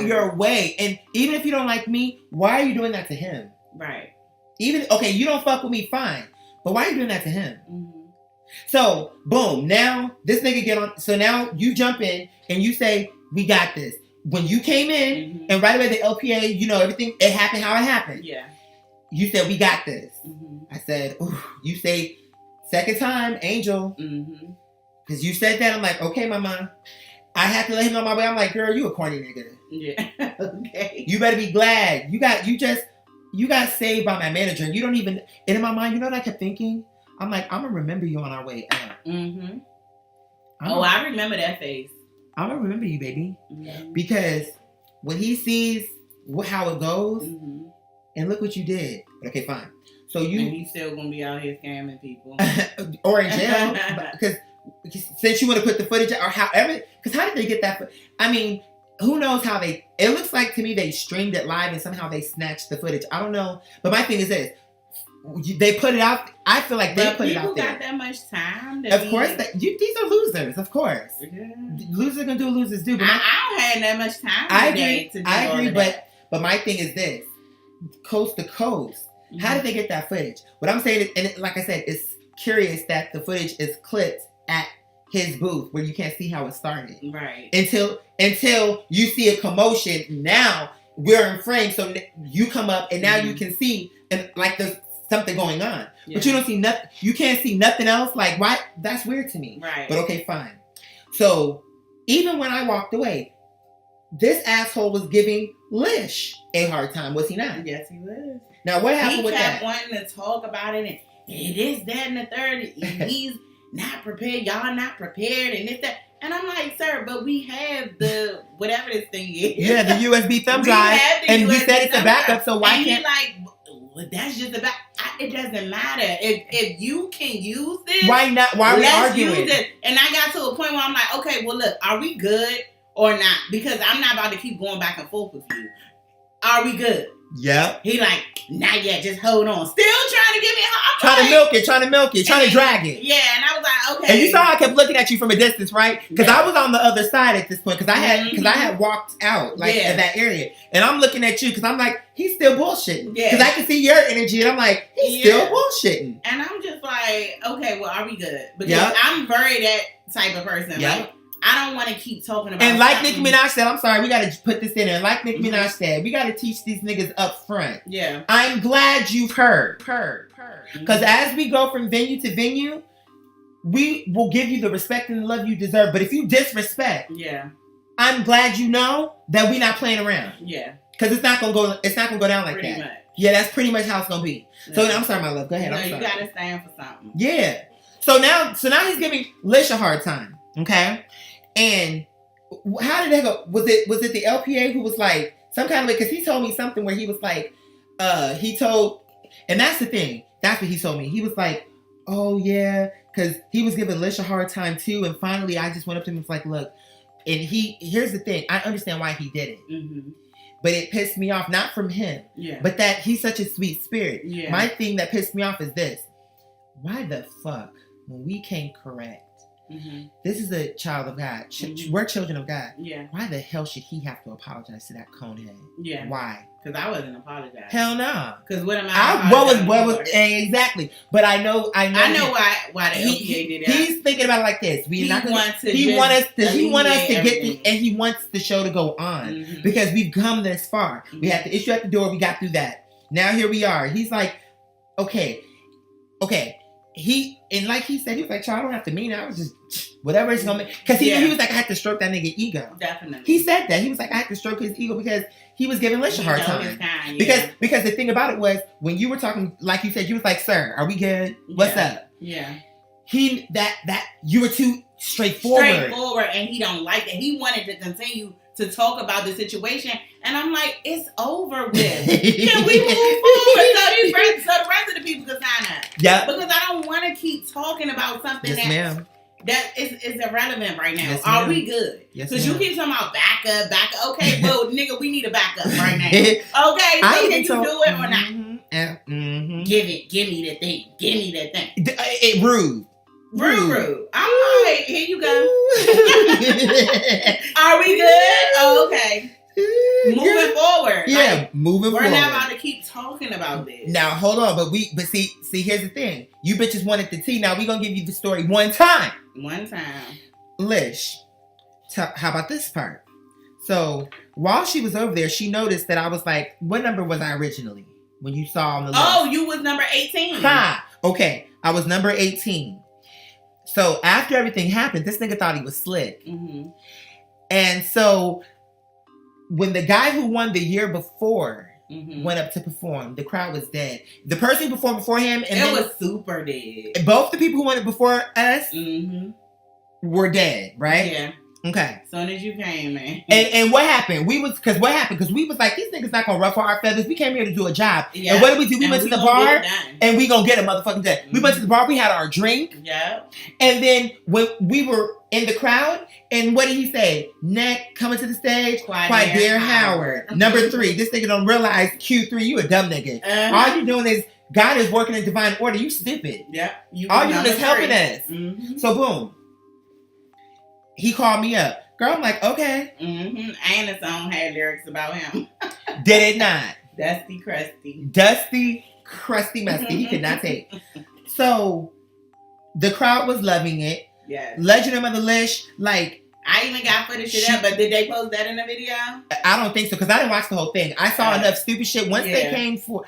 your way, and even if you don't like me, why are you doing that to him? Right. Okay, you don't fuck with me, fine, but why are you doing that to him? So boom, now this nigga get on. So now you jump in and you say, "We got this." When you came in and right away the LPA, everything, it happened how it happened. Yeah. You said, "We got this." I said, "Ooh," you say. Second time, Angel. Because you said that. I'm like, okay, mama. I have to let him know my way. I'm like, girl, you a corny nigga. Yeah. Okay. You better be glad. You got saved by my manager. And you don't even, and in my mind, you know what I kept thinking? I'm like, I'm gonna remember you on our way up. Mm-hmm. I remember that face. I'm gonna remember you, baby, Mm-hmm. because when he sees how it goes, Mm-hmm. and look what you did. Okay, fine. So And he's still gonna be out here scamming people, or in jail, because since you want to put the footage or however, because how did they get that? I mean, who knows how they? It looks like to me they streamed it live and somehow they snatched the footage. I don't know, but my thing is this: they put it out. I feel like they put it out there. People got that much time. Of course, these are losers. Of course, losers gonna do what losers do. But I don't have that much time. I agree. To do I agree, but my thing is this: Coast to Coast. Mm-hmm. How did they get that footage? What I'm saying is, and like I said, it's curious that the footage is clipped at his booth where you can't see how it started. Right. Until you see a commotion. Now we're in frame, so you come up and now you can see and like there's something going on. Yeah. But you don't see nothing. You can't see nothing else. Like why? That's weird to me. Right. But okay, fine. So even when I walked away, this asshole was giving Lish a hard time, was he not? Yes, he was. Now what happened with that? He kept wanting to talk about it and it is that and the third. He's not prepared. Y'all not prepared and this that. And I'm like, sir, but we have the whatever this thing is. Yeah, the USB thumb drive, and you said it's a backup. So why can't? Like, well, that's just about. It doesn't matter if you can use this. Why not? Why are we arguing? Use it. And I got to a point where I'm like, okay, well, look, are we good or not? Because I'm not about to keep going back and forth with you. Are we good? Yep. He like, not yet, just hold on. Still trying to give me a trying to milk it, trying to drag it. Yeah, and I was like, okay. And you saw I kept looking at you from a distance, right? Because I was on the other side at this point, because I had walked out in that area, and I'm looking at you because I'm like, he's still bullshitting. Because I can see your energy, and I'm like, he's still bullshitting. And I'm just like, okay, well, are we good? Because I'm very that type of person. Yeah. Like, I don't want to keep talking about. And like Nicki Minaj said, I'm sorry, we got to put this in there. Like Nicki Minaj said, we got to teach these niggas up front. Yeah. I'm glad you've heard. Because as we go from venue to venue, we will give you the respect and the love you deserve. But if you disrespect, I'm glad you know that we're not playing around. Yeah. Because it's not gonna go down like that. Much. Yeah, that's pretty much how it's gonna be. Yeah. So I'm sorry, my love. Go ahead. No, I'm sorry. You gotta stand for something. Yeah. So now he's giving Lish a hard time. Okay. And how did that go? Was it the LPA who was like some kind of way? Because he told me something where he was like, and that's the thing. That's what he told me. He was like, oh yeah, because he was giving Lish a hard time too. And finally, I just went up to him and was like, look. And here's the thing. I understand why he did it. Mm-hmm. But it pissed me off, not from him, but that he's such a sweet spirit. Yeah. My thing that pissed me off is this. Why the fuck, when we came correct, this is a child of God. We're children of God. Yeah. Why the hell should he have to apologize to that conehead? Yeah. Why? Because I wasn't apologizing. Hell no. Because what am I? What was exactly? But I know why the LPA did that. He's thinking about it like this. He wants us to get and he wants the show to go on because we've come this far. We had the issue at the door. We got through that. Now here we are. He's like, okay. And like he said, he was like, "Child, I don't have to mean it. I was just whatever it's gonna make." Because he was like, "I had to stroke that nigga ego." Definitely. He said that. He was like, "I had to stroke his ego because he was giving Lish a hard time." Because the thing about it was when you were talking, like you said, you was like, "Sir, are we good? What's up?" Yeah. That you were too straightforward, and he don't like that. He wanted to continue to talk about the situation, and I'm like, it's over with. Can we move forward so the rest of the people can sign up? Yeah. Because I don't want to keep talking about something that is irrelevant right now. Yes, are we good? Because you keep talking about backup. Okay, well, nigga, we need a backup right now. Okay, so can you do it or not? Give me the thing. Give me that thing. Rude. I'm like, here you go. Are we good? Oh, okay. Moving forward. Yeah, moving forward. We're not about to keep talking about this. Now, hold on. But see, here's the thing. You bitches wanted the tea. Now we're going to give you the story one time. Lish, how about this part? So, while she was over there, she noticed that I was like, what number was I originally? When you saw on the list? Oh, you was number 18. Ha! Okay, I was number 18. So after everything happened, this nigga thought he was slick. And so when the guy who won the year before went up to perform. The crowd was dead. The person who performed before him, and it was super dead. Both the people who went before us were dead, right? Yeah. Okay. Soon as you came, man. And what happened? Because we was like, these niggas not gonna ruffle our feathers. We came here to do a job. Yeah. And what did we do? We went to the bar and we gonna get a motherfucking dead. We went to the bar. We had our drink. Yeah. And then when we were in the crowd, and what did he say? Neck coming to the stage. Quiet Dear Howard. Number 3. This nigga don't realize Q3. You a dumb nigga. All you doing is God is working in divine order. You stupid. Yeah. All you doing is helping us. So boom. He called me up. Girl, I'm like, okay. And the song had lyrics about him. Did it not? Dusty Crusty. Dusty, crusty, musty. He could not take. So, the crowd was loving it. Yes. Legend of Mother Lish, like... I even got footage of that, but did they post that in the video? I don't think so, because I didn't watch the whole thing. I saw enough stupid shit. Once they came for...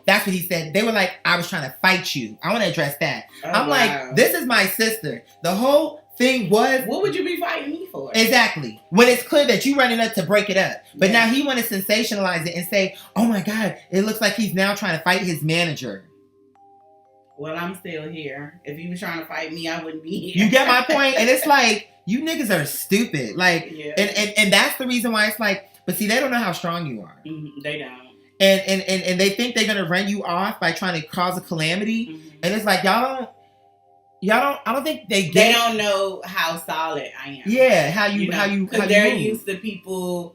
that's what he said. They were like, I was trying to fight you. I want to address that. I'm like, this is my sister. The whole... thing was, what would you be fighting me for? Exactly. When it's clear that you running up to break it up. But now he want to sensationalize it and say, oh my God, it looks like he's now trying to fight his manager. Well, I'm still here. If he was trying to fight me, I wouldn't be here. You get my point? And it's like, you niggas are stupid. Like, and that's the reason why it's like, but see, they don't know how strong you are. They don't. And they think they're gonna run you off by trying to cause a calamity. And it's like, I don't think they don't know how solid I am. Yeah, how you they're used to people,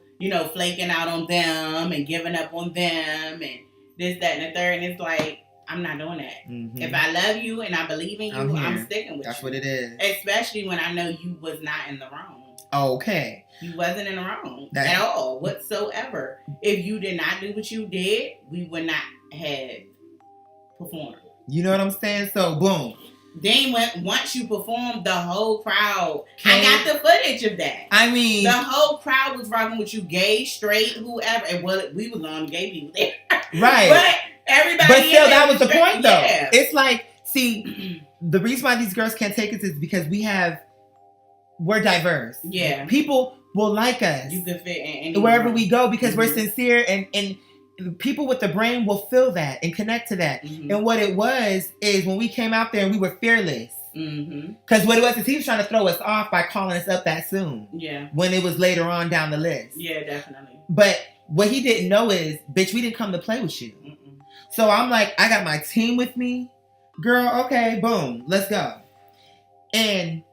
flaking out on them and giving up on them and this, that, and the third. And it's like, I'm not doing that. If I love you and I believe in you, I'm sticking with you. That's what it is. Especially when I know you was not in the wrong. Okay. You wasn't in the wrong at all, whatsoever. If you did not do what you did, we would not have performed. You know what I'm saying? So, boom. Then once you performed, the whole crowd. I got the footage of that. I mean, the whole crowd was rocking with you, gay, straight, whoever. And we was on gay people there, right? But everybody. But still, that was the point, though. Yeah. It's like, see, the reason why these girls can't take us is because we're diverse. Yeah, people will like us. You can fit in wherever we go because we're sincere and. People with the brain will feel that and connect to that. And what it was is when we came out there and we were fearless. Because what it was is he was trying to throw us off by calling us up that soon. Yeah. When it was later on down the list. Yeah, definitely. But what he didn't know is, bitch, we didn't come to play with you. So I'm like, I got my team with me. Girl, okay, boom, let's go. And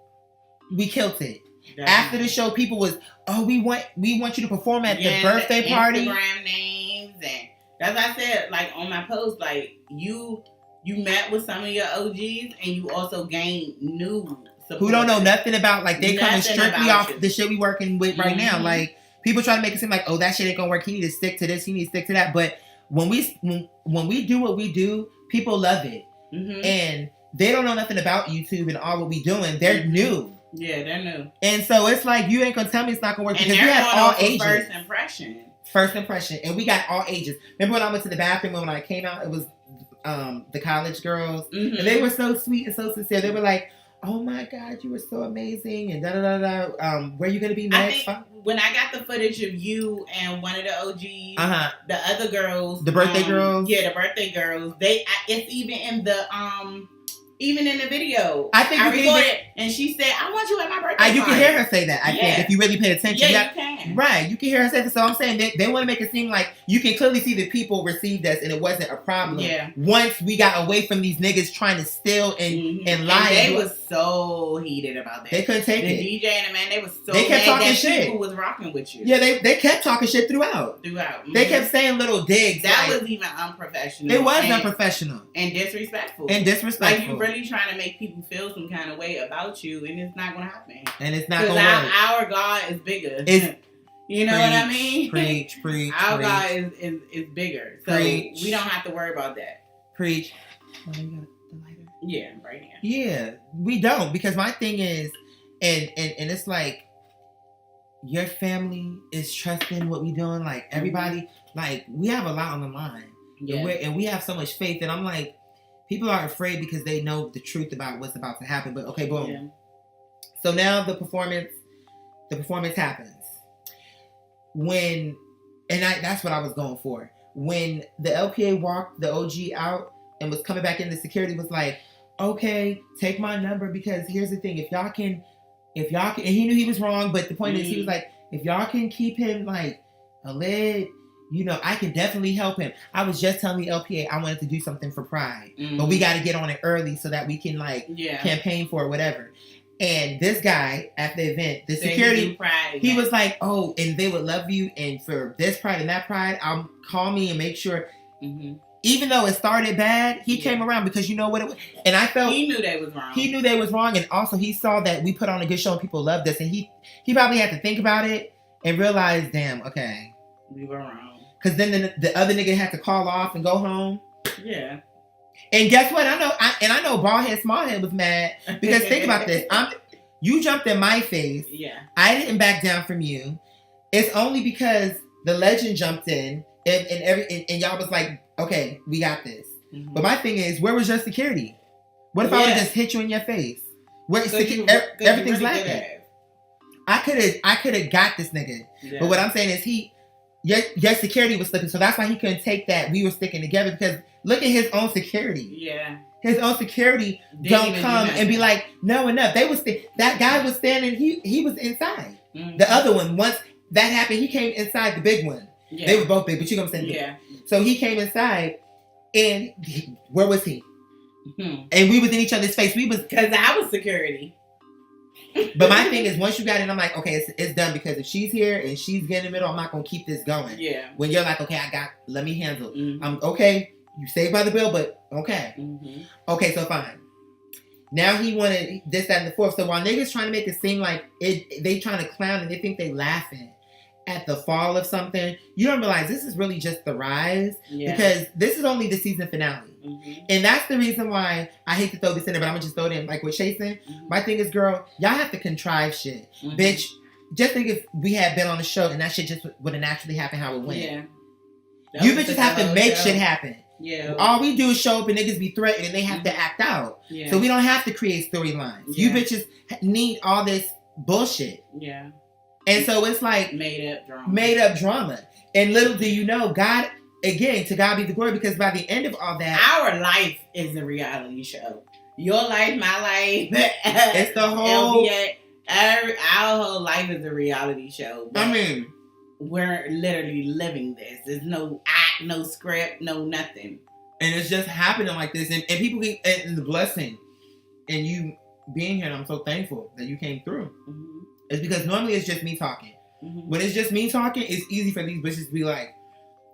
we killed it. Definitely. After the show, people was, we want you to perform at the birthday party. Instagram names and that's what I said, like on my post, like you met with some of your OGs and you also gained new support. Who don't know nothing about, like they coming strictly off the shit we working with right now. Like people try to make it seem like, oh, that shit ain't gonna work. He need to stick to this. He need to stick to that. But when we do what we do, people love it, and they don't know nothing about YouTube and all what we doing. They're new. Yeah, they're new. And so it's like, you ain't gonna tell me it's not gonna work, and because we have all ages. First impression. And we got all ages. Remember when I went to the bathroom when I came out, it was the college girls, and they were so sweet and so sincere. They were like, oh my God, you were so amazing, and da-da-da-da. Where you gonna be next? When I got the footage of you and one of the OGs, the other girls, the birthday girls, the birthday girls, it's even in the even in the video, I recorded, and she said, "I want you at my birthday party." You can hear her say that. I think if you really pay attention, you can. Right, you can hear her say that. So I'm saying they want to make it seem like you can clearly see that people received us, and it wasn't a problem. Yeah. Once we got away from these niggas trying to steal and lie, and they was so heated about that. They couldn't take it. The DJ and the man, they was so they kept mad talking that shit. People was rocking with you. Yeah, they kept talking shit throughout. They kept saying little digs. That was even unprofessional. It was unprofessional and disrespectful. Like you really trying to make people feel some kind of way about you, and it's not gonna happen. And it's not gonna work. Our God is bigger. You know what I mean? Preach. Our God is bigger, so we don't have to worry about that. Preach. Oh, you got the lighter? Yeah, right now. Yeah, we don't, because my thing is, and it's like, your family is trusting what we doing. Like everybody, like we have a lot on the line, and we have so much faith. And I'm like, people are afraid because they know the truth about what's about to happen. But okay, boom. Yeah. So now the performance happens. That's what I was going for. when the LPA walked the OG out and was coming back in, the security was like, okay, take my number, because here's the thing, if y'all can, and he knew he was wrong, but the point is, he was like, if y'all can keep him like a lid, you know, I can definitely help him. I was just telling the LPA I wanted to do something for Pride, but we got to get on it early so that we can like campaign for it, whatever. And this guy at the event, the security, he was like, oh, and they would love you, and for this Pride and that Pride, call me and make sure. Even though it started bad, he came around because you know what it was. And I felt he knew they was wrong. He knew they was wrong, and also he saw that we put on a good show and people loved us, and he probably had to think about it and realize, damn, okay, we were wrong. Because then the other nigga had to call off and go home. Yeah. And guess what? I know Bald Head Small Head was mad because think about this. You jumped in my face. Yeah. I didn't back down from you. It's only because the legend jumped in and y'all was like, okay, we got this. But my thing is, where was your security? What if I would just hit you in your face? Everything's laughing. I could have got this nigga. Yeah. But what I'm saying is your security was slipping, so that's why he couldn't take that we were sticking together, because look at his own security. Yeah. His own security don't come and be like, no, enough. That guy was standing, he was inside. The other one, once that happened, he came inside the big one. Yeah. They were both big, but you know what I'm saying? Yeah. So he came inside, and where was he? And we was in each other's face. Because I was security. But my thing is, once you got in, I'm like, okay, it's done, because if she's here and she's getting in the middle, I'm not going to keep this going. Yeah. When you're like, okay, let me handle it. I'm okay, you saved by the bell, but okay. Okay, so fine. Now he wanted this, that, and the fourth. So while niggas trying to make it seem like they trying to clown and they think they laughing at the fall of something, you don't realize this is really just the rise, because this is only the season finale. And that's the reason why I hate to throw this in there, but I'm gonna just throw it in like with Chasing. My thing is, girl, y'all have to contrive shit. Bitch, just think if we had been on the show and that shit just would have naturally happened how it went. Yeah. You bitches have to make shit happen. Yeah. All we do is show up and niggas be threatened and they have to act out. Yeah. So we don't have to create storylines. You bitches need all this bullshit. Yeah. And so it's like made up drama. And little do you know, God, again, to God be the glory, because by the end of all that, our life is a reality show. Your life, my life, it's the whole LBA, our whole life is a reality show. I mean, we're literally living this. There's no act, no script, no nothing. And it's just happening like this. And people get, and the blessing, and you being here, and I'm so thankful that you came through. It's because normally it's just me talking. When it's just me talking, it's easy for these bitches to be like,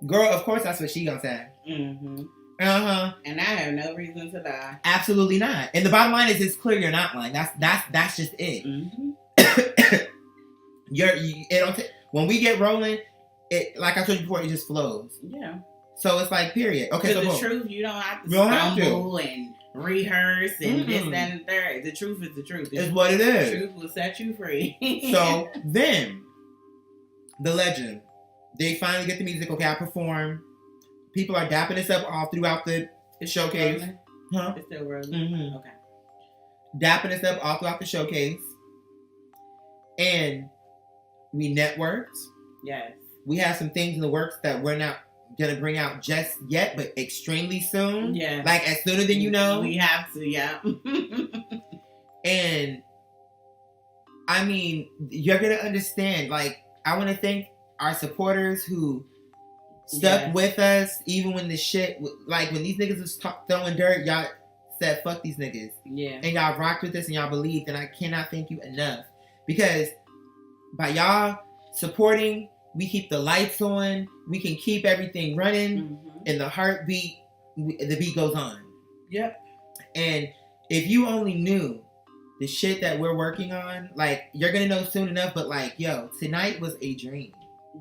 girl, of course that's what she gonna say. And I have no reason to lie. Absolutely not. And the bottom line is, it's clear you're not lying. That's just it. When we get rolling, it, like I told you before, it just flows. Yeah. So it's like, period. Okay, so the truth, you don't have to stumble and rehearse and this, that, and the third. The truth is the truth. It's what it is. The truth will set you free. So then, the legend, they finally get the music. Okay, I perform. People are dapping us up all throughout the showcase. Huh? It's still rolling. Okay. Dapping us up all throughout the showcase. And we networked. Yes. We have some things in the works that we're not going to bring out just yet, but extremely soon. Yeah. Like, as sooner than you know. We have to, yeah. And, I mean, you're going to understand. Like, I want to thank our supporters who stuck with us, even when the shit, like, when these niggas was throwing dirt, y'all said, fuck these niggas. Yeah. And y'all rocked with us and y'all believed, and I cannot thank you enough. Because by y'all supporting, we keep the lights on, we can keep everything running, and the heartbeat, the beat goes on. Yep. And if you only knew the shit that we're working on, like, you're gonna know soon enough, but like, yo, tonight was a dream.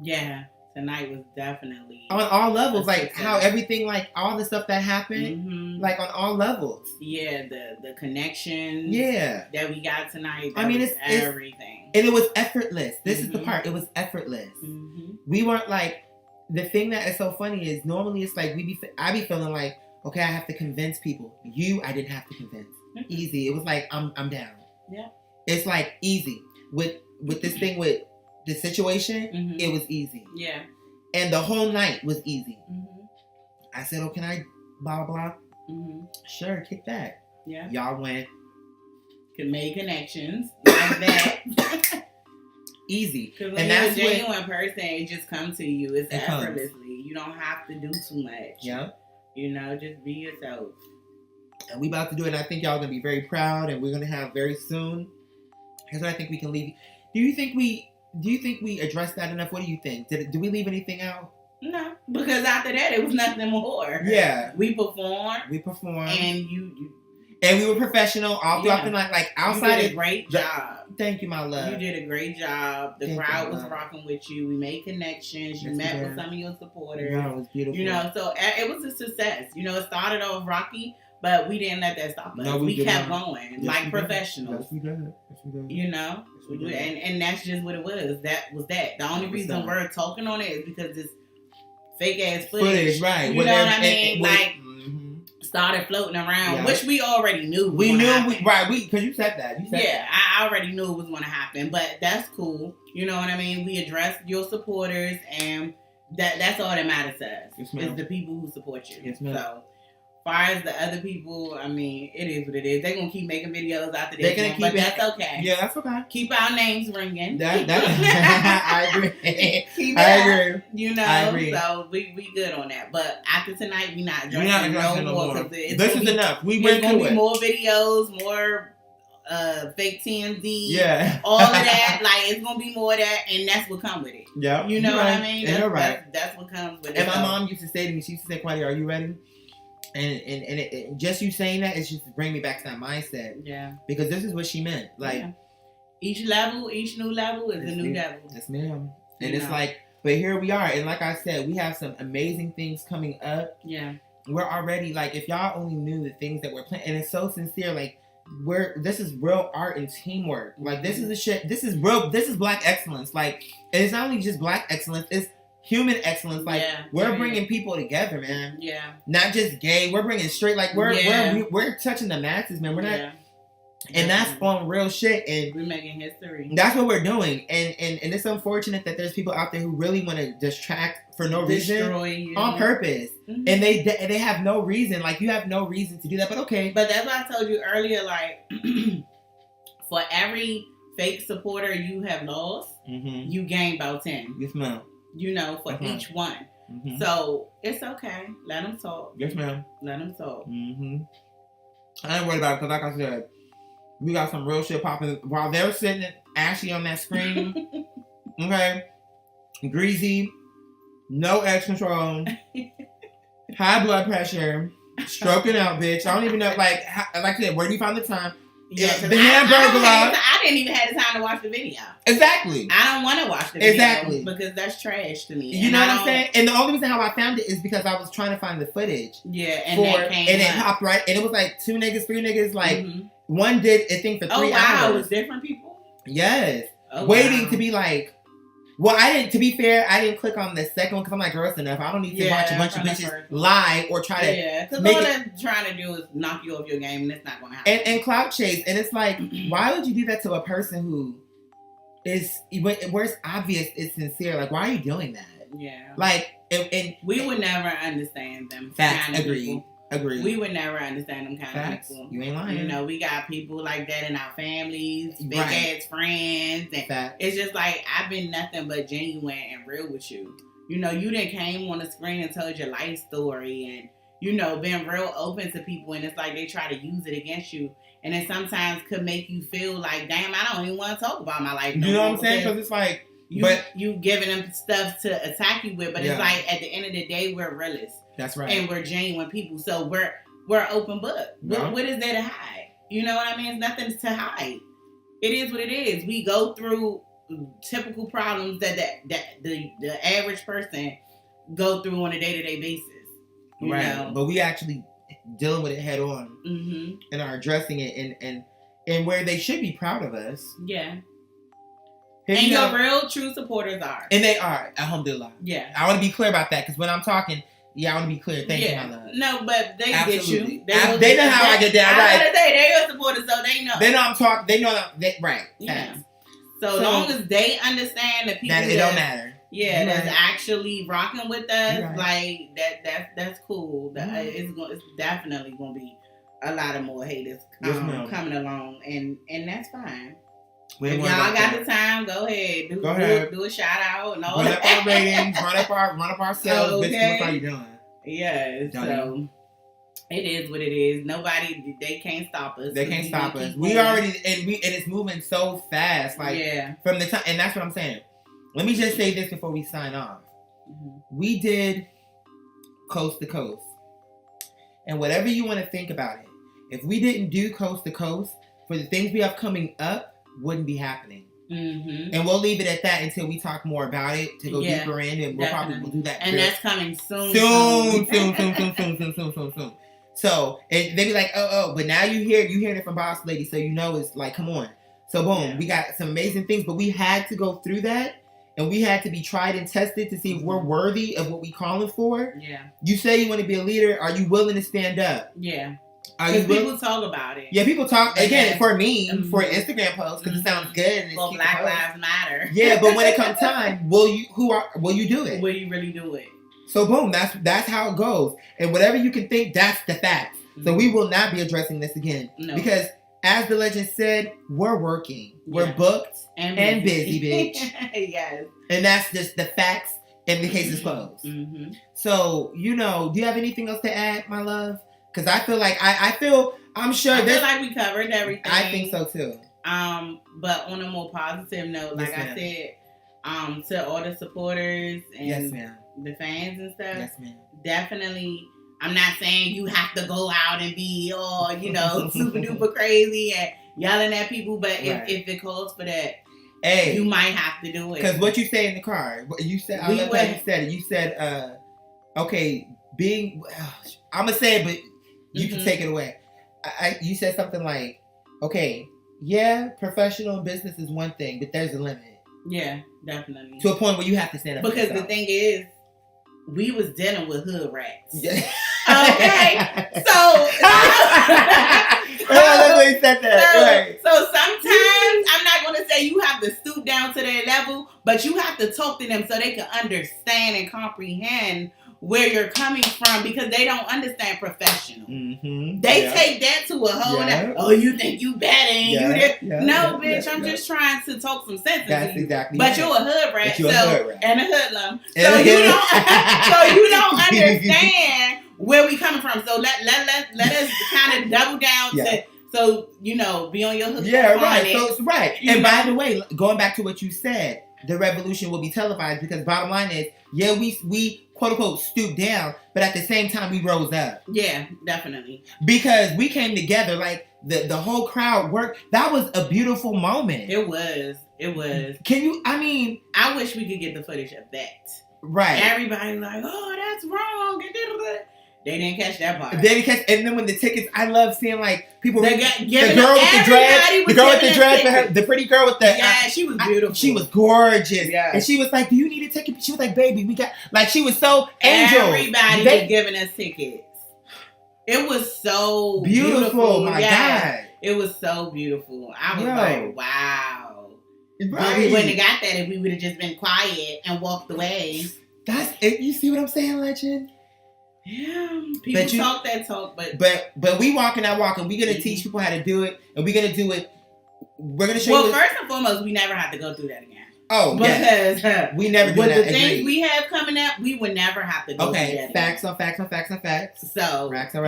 Yeah, tonight was definitely on all levels, like how everything, like all the stuff that happened, like on all levels. Yeah, the connection. Yeah, that we got tonight. I mean, it's everything, and it was effortless. This is the part. It was effortless. We weren't like, the thing that is so funny is normally it's like I be feeling like, okay, I have to convince people. I didn't have to convince. Easy. It was like I'm down. Yeah. It's like easy with this thing with the situation. It was easy. Yeah. And the whole night was easy. Mm-hmm. I said, "Oh, can I blah blah blah?" Mm-hmm. Sure, kick that. Yeah. Y'all went Could make connections like that. easy. Because when you're a genuine person, it just comes to you. It's effortlessly. You don't have to do too much. Yeah. You know, just be yourself. And we about to do it. And I think y'all gonna be very proud, and we're gonna have very soon. Here's what I think we can leave. Do you think we addressed that enough? What do you think? Do we leave anything out? No, because after that it was nothing more. Yeah, we performed, and and we were professional all throughout the night. Like outside, you did a great job. Thank you, my love. You did a great job. The crowd was rocking with you. We made connections. You met with some of your supporters. Yeah, it was beautiful. You know, so it was a success. You know, it started off rocky, but we didn't let that stop us. No, we kept going like professionals. Yes, we did. Yes, we did. You know, and that's just what it was. That was that. The only reason we're talking on it is because it's fake ass footage. Right? You know what I mean? Started floating around, which we already knew. We knew, because you said that. I already knew it was going to happen, but that's cool. You know what I mean? We addressed your supporters, and that's all that matters to us. Yes, is the people who support you. Yes, ma'am. So, far as the other people, I mean, it is what it is. They're going to keep making videos after this. They're going to keep that's okay. Yeah, that's okay. Keep our names ringing. I agree. Keep I agree. You know, I agree. So we good on that. But after tonight, we're not addressing no more. This is enough. We went through it. There's going to be more videos, more fake TMZ. Yeah. All of that. Like, it's going to be more of that, and that's what comes with it. Yeah. You know what I mean? You're right. That's what comes with it. And my mom used to say to me, she used to say, "Quadi, are you ready?" And it, just you saying that, it's just to bring me back to that mindset. Yeah. Because this is what she meant. Like, each new level is a new level. Yes, ma'am. And it's like, but here we are. And like I said, we have some amazing things coming up. Yeah. We're already, like, if y'all only knew the things that we're playing, and it's so sincere, like, this is real art and teamwork. Like, this is the shit, this is Black excellence. Like, and it's not only just Black excellence, it's human excellence. Like, we're bringing people together, man. Yeah. Not just gay. We're bringing straight. Like, we're touching the masses, man. We're not. And that's on real shit. And we're making history. That's what we're doing. And it's unfortunate that there's people out there who really want to distract for no reason, on purpose. Mm-hmm. And they have no reason. Like, you have no reason to do that. But okay. But that's why I told you earlier. Like, for every fake supporter you have lost, you gain about 10. Yes, ma'am. You know, for each one. Mm-hmm. So, it's okay. Let them talk. Yes, ma'am. Let them talk. Mm-hmm. I ain't worried about it because, like I said, we got some real shit popping. While they're sitting ashy on that screen, okay, greasy, no edge control, high blood pressure, stroking out, bitch. I don't even know, like I said, where do you find the time? Yeah, the hamburger. I didn't even have the time to watch the video. Exactly. I don't want to watch the video because that's trash to me. You know what I'm saying? And the only reason how I found it is because I was trying to find the footage. Yeah, and it popped right, and it was like 2 niggas, 3 niggas, like one did a thing for 3 hours. Oh wow, it was different people. Yes, waiting to be like. Well, to be fair, I didn't click on the second one because I'm like, girl, it's enough. I don't need to watch a bunch of bitches lie or try to. Yeah, because all they're trying to do is knock you off your game, and that's not going to happen. And clout chase. And it's like, why would you do that to a person who is, where it's obvious it's sincere? Like, why are you doing that? Yeah. Like, and we would never understand them. Facts, agreed. Agreed. We would never understand them kind Facts. of people. You ain't lying. You know, we got people like that in our families, big ass friends, and Facts. It's just like I've been nothing but genuine and real with you. You know, you done came on the screen and told your life story, and you know, been real open to people, and it's like they try to use it against you, and it sometimes could make you feel like, damn, I don't even want to talk about my life. No, you know what I'm saying? Because it's like, you giving them stuff to attack you with, but it's like at the end of the day, we're realists. That's right. And we're genuine people. So we're open book. No. What is there to hide? You know what I mean? It's nothing to hide. It is what it is. We go through typical problems that the average person go through on a day-to-day basis. You know? But we actually dealing with it head on and are addressing it and where they should be proud of us. Yeah. And your real true supporters are. And they are. Alhamdulillah. Yeah. I want to be clear about that because when I'm talking, I want to be clear. Thank you, my love. No, but they Absolutely. get you. They know how I get down. Right. I gotta say, they're your supporters, so they know. They know I'm talking. They know that. Right. Yeah. So long as they understand the people that it don't matter. Yeah, You that's right. actually rocking with us. Right. Like that's cool. It's definitely gonna be a lot of more haters Yes, ma'am. coming along, and that's fine. We If ain't y'all worried about got that. the time, go ahead. Go ahead. Do a shout out and all Run up that. our ratings, run up our sales, bitch. Okay. What are you doing? Yeah, so it is what it is. They can't stop us. They can't We stop keep us. We going. already and it's moving so fast. Like from the time, and that's what I'm saying. Let me just say this before we sign off. Mhm. We did Coast to Coast, and whatever you want to think about it, if we didn't do Coast to Coast, for the things we have coming up, wouldn't be happening. Mm-hmm. And we'll leave it at that until we talk more about it to go deeper in, and we'll probably do that. And that's coming soon. Soon. So and they be like, but now you hearing it from Boss Lady, so you know it's like, come on. So boom, we got some amazing things, but we had to go through that, and we had to be tried and tested to see if we're worthy of what we calling for. Yeah. You say you want to be a leader. Are you willing to stand up? Yeah. Because people talk about it. Yeah, people talk again for me for an Mm-hmm. Instagram post because it sounds good. And well, Black Lives Matter. Yeah, but when it comes time, will you do it? Will you really do it? So boom, that's how it goes. And whatever you can think, that's the facts. Mm-hmm. So we will not be addressing this again because, as the legend said, we're working, we're booked and busy, bitch. Yes. And that's just the facts. And the case is closed. Mm-hmm. So do you have anything else to add, my love? Because I feel like I'm sure. I feel like we covered everything. I think so too. But on a more positive note, like I said, to all the supporters and the fans and stuff, yes, ma'am. Definitely. I'm not saying you have to go out and be all, super duper crazy and yelling at people, but if it calls for that, you might have to do it. Because what you say in the car, you said, I love how you said it. You said, okay, being, I'm gonna say it, but you can take it away. You said something like, okay, professional business is one thing, but there's a limit. Yeah, definitely. To a point where you have to stand up. Because the thing is, we was dealing with hood rats. Yeah. Okay, so right. So sometimes I'm not going to say you have to stoop down to their level, but you have to talk to them so they can understand and comprehend where you're coming from because they don't understand professional. Mm-hmm. They take that to a whole other. Oh, you think you better and you did? No, bitch. I'm just trying to talk some sense into you. Exactly. But you're a hood rat, and a hoodlum. So you don't understand where we coming from. So let us kind of double down to. So, be on your hook. Yeah, right. So, right. And by the way, going back to what you said, the revolution will be televised because bottom line is, we quote unquote stooped down, but at the same time we rose up. Yeah, definitely. Because we came together, like the whole crowd worked. That was a beautiful moment. It was. I wish we could get the footage of that. Right. Everybody like, oh, that's wrong. They didn't catch that part. And then when the tickets, I love seeing like people. The girl with the dread, the pretty girl with the. Yeah, she was beautiful. She was gorgeous. Yeah. And she was like, "Do you need a ticket?" She was like, "Baby, we got." Like she was so angel. Everybody was giving us tickets. It was so beautiful. My God, it was so beautiful. I was like, wow. Right. We wouldn't have got that if we would have just been quiet and walked away. That's it. You see what I'm saying, Legend? Yeah, people talk that talk, but we walking that walk, and we're gonna teach people how to do it, and we're gonna do it. We're gonna show you. Well, first and foremost, we never have to go through that again. Oh, because we never do that. With the things we have coming up, we would never have to go through that. Facts on facts on facts on facts. So that's the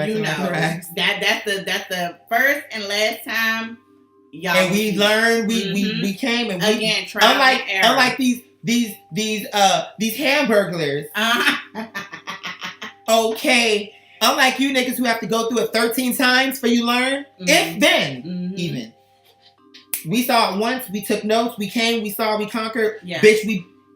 first and last time. Y'all and we learned. We came and we again unlike these hamburglers. Okay, unlike you niggas who have to go through it 13 times for you learn. Mm-hmm. If then, even. We saw it once, we took notes, we came, we saw, we conquered. Yeah. Bitch,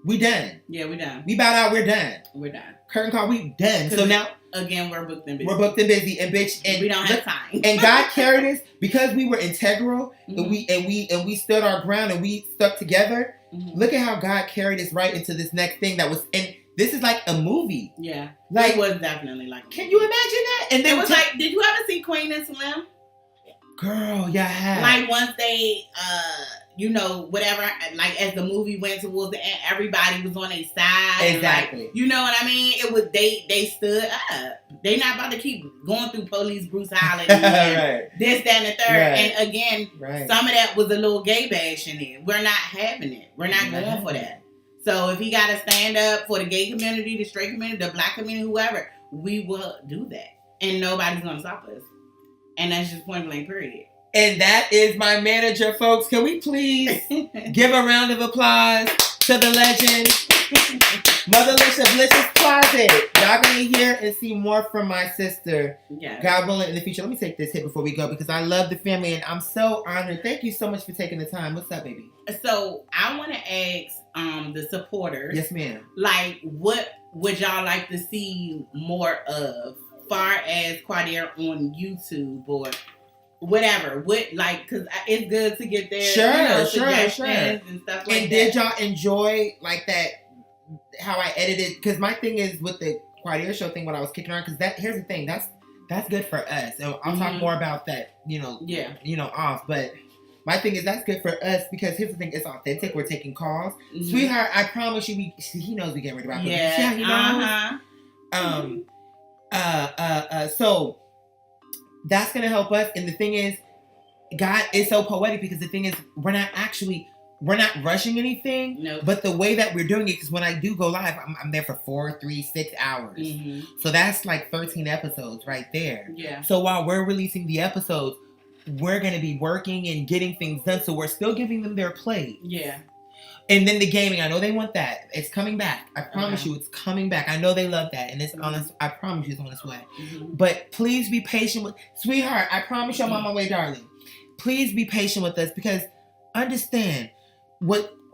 we done. Yeah, we done. We bowed out, we're done. We're done. Curtain call, we done. So now, again, we're booked and busy. And bitch, and we don't have time. And God carried us because we were integral and we stood our ground and we stuck together. Mm-hmm. Look at how God carried us right into this next thing that was in. This is like a movie. Yeah. Like, it was definitely like a movie. Can you imagine that? And then it was like, did you ever see Queen and Slim? Girl, yeah, I have. Like once they, you know, whatever, like as the movie went towards the end, everybody was on their side. Exactly. Like, you know what I mean? It was they stood up. They not about to keep going through police brutality and Right. this, that, and the third. Right. And again, some of that was a little gay bashing in. We're not having it. We're not going for that. So if he got to stand up for the gay community, the straight community, the black community, whoever, we will do that. And nobody's going to stop us. And that's just point blank, period. And that is my manager, folks. Can we please give a round of applause to the legend, Motherlicious Blicious Closet. Y'all gonna hear and see more from my sister. Yeah. God willing, in the future. Let me take this hit before we go because I love the family and I'm so honored. Thank you so much for taking the time. What's up, baby? So I want to ask the supporters. Yes, ma'am. Like, what would y'all like to see more of, far as Quadir on YouTube or whatever? What, like, because it's good to get their suggestions and stuff like that. And did y'all enjoy like that? How I edited? Because my thing is with the Quadir show thing, what I was kicking around. Because here's the thing, that's good for us. And I'll talk more about that. Off. But my thing is that's good for us because here's the thing, it's authentic. We're taking calls, sweetheart. I promise you, he knows we get ready to wrap up. Yeah, he knows. So that's gonna help us. And the thing is, God is so poetic because the thing is, we're not rushing anything. Nope. But the way that we're doing it, because when I do go live, I'm there for 4, 3, 6 hours. Mm-hmm. So that's like 13 episodes right there. Yeah. So while we're releasing the episodes, we're going to be working and getting things done. So we're still giving them their plate. Yeah. And then the gaming, I know they want that. It's coming back. I promise you, it's coming back. I know they love that. And it's honest. I promise you it's on its way. Mm-hmm. But please be patient with... Sweetheart, I promise you I'm on my way, darling. Please be patient with us because understand...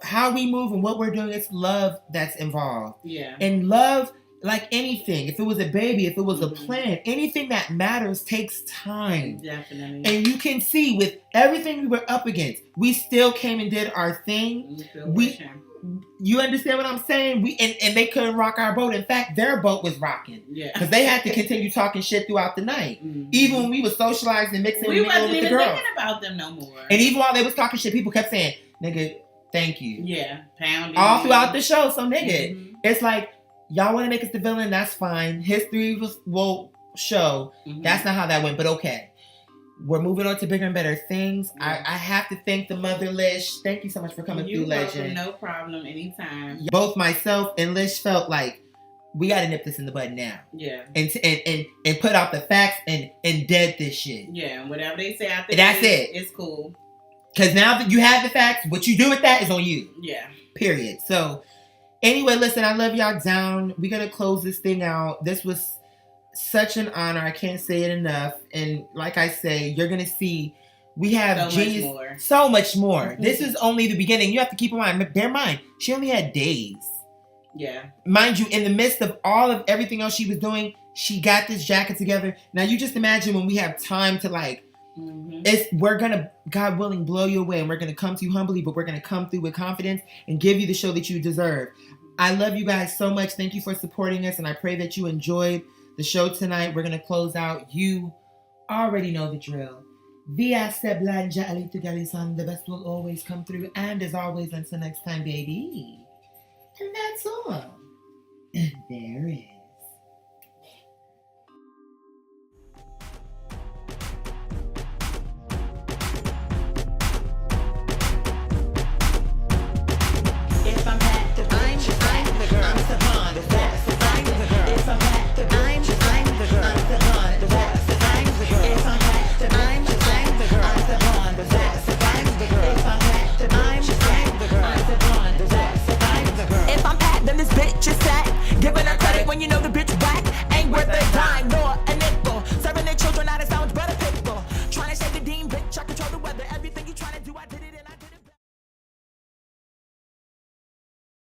how we move and what we're doing, it's love that's involved. Yeah. And love, like anything, if it was a baby, if it was a plant, anything that matters takes time. Definitely. And you can see with everything we were up against, we still came and did our thing. You understand what I'm saying? And they couldn't rock our boat. In fact, their boat was rocking. Yeah. Because they had to continue talking shit throughout the night. Mm-hmm. Even when we was socializing and mixing with the girls. We wasn't even thinking about them no more. And even while they was talking shit, people kept saying, nigga, thank you. Yeah. Pounding. All throughout the show. So, nigga, it's like, y'all want to make us the villain? That's fine. History will show. Mm-hmm. That's not how that went, but okay. We're moving on to bigger and better things. Yeah. I have to thank the Mother Lish. Thank you so much for coming through, Legend. No problem. Anytime. Both myself and Lish felt like we got to nip this in the bud now. Yeah. And put out the facts and dead this shit. Yeah. And whatever they say after that's it. It's cool. Because now that you have the facts, what you do with that is on you. Yeah. Period. So, anyway, listen, I love y'all down. We're going to close this thing out. This was such an honor. I can't say it enough. And like I say, you're going to see we have so much more. Mm-hmm. This is only the beginning. You have to keep in mind, bear in mind, she only had days. Yeah. Mind you, in the midst of all of everything else she was doing, she got this jacket together. Now, you just imagine when we have time to like, we're gonna, God willing, blow you away, and we're gonna come to you humbly, but we're gonna come through with confidence and give you the show that you deserve. I love you guys so much. Thank you for supporting us, and I pray that you enjoyed the show tonight. We're gonna close out. You already know the drill. Via Seblanja Alito Galisan, the best will always come through. And as always, until next time, baby. And that's all. And there is. Giving her credit when you know the bitch whack ain't worth a dime nor a nickel. Serving their children out of sounds but a pickle. Trying to save the dean bitch, I control the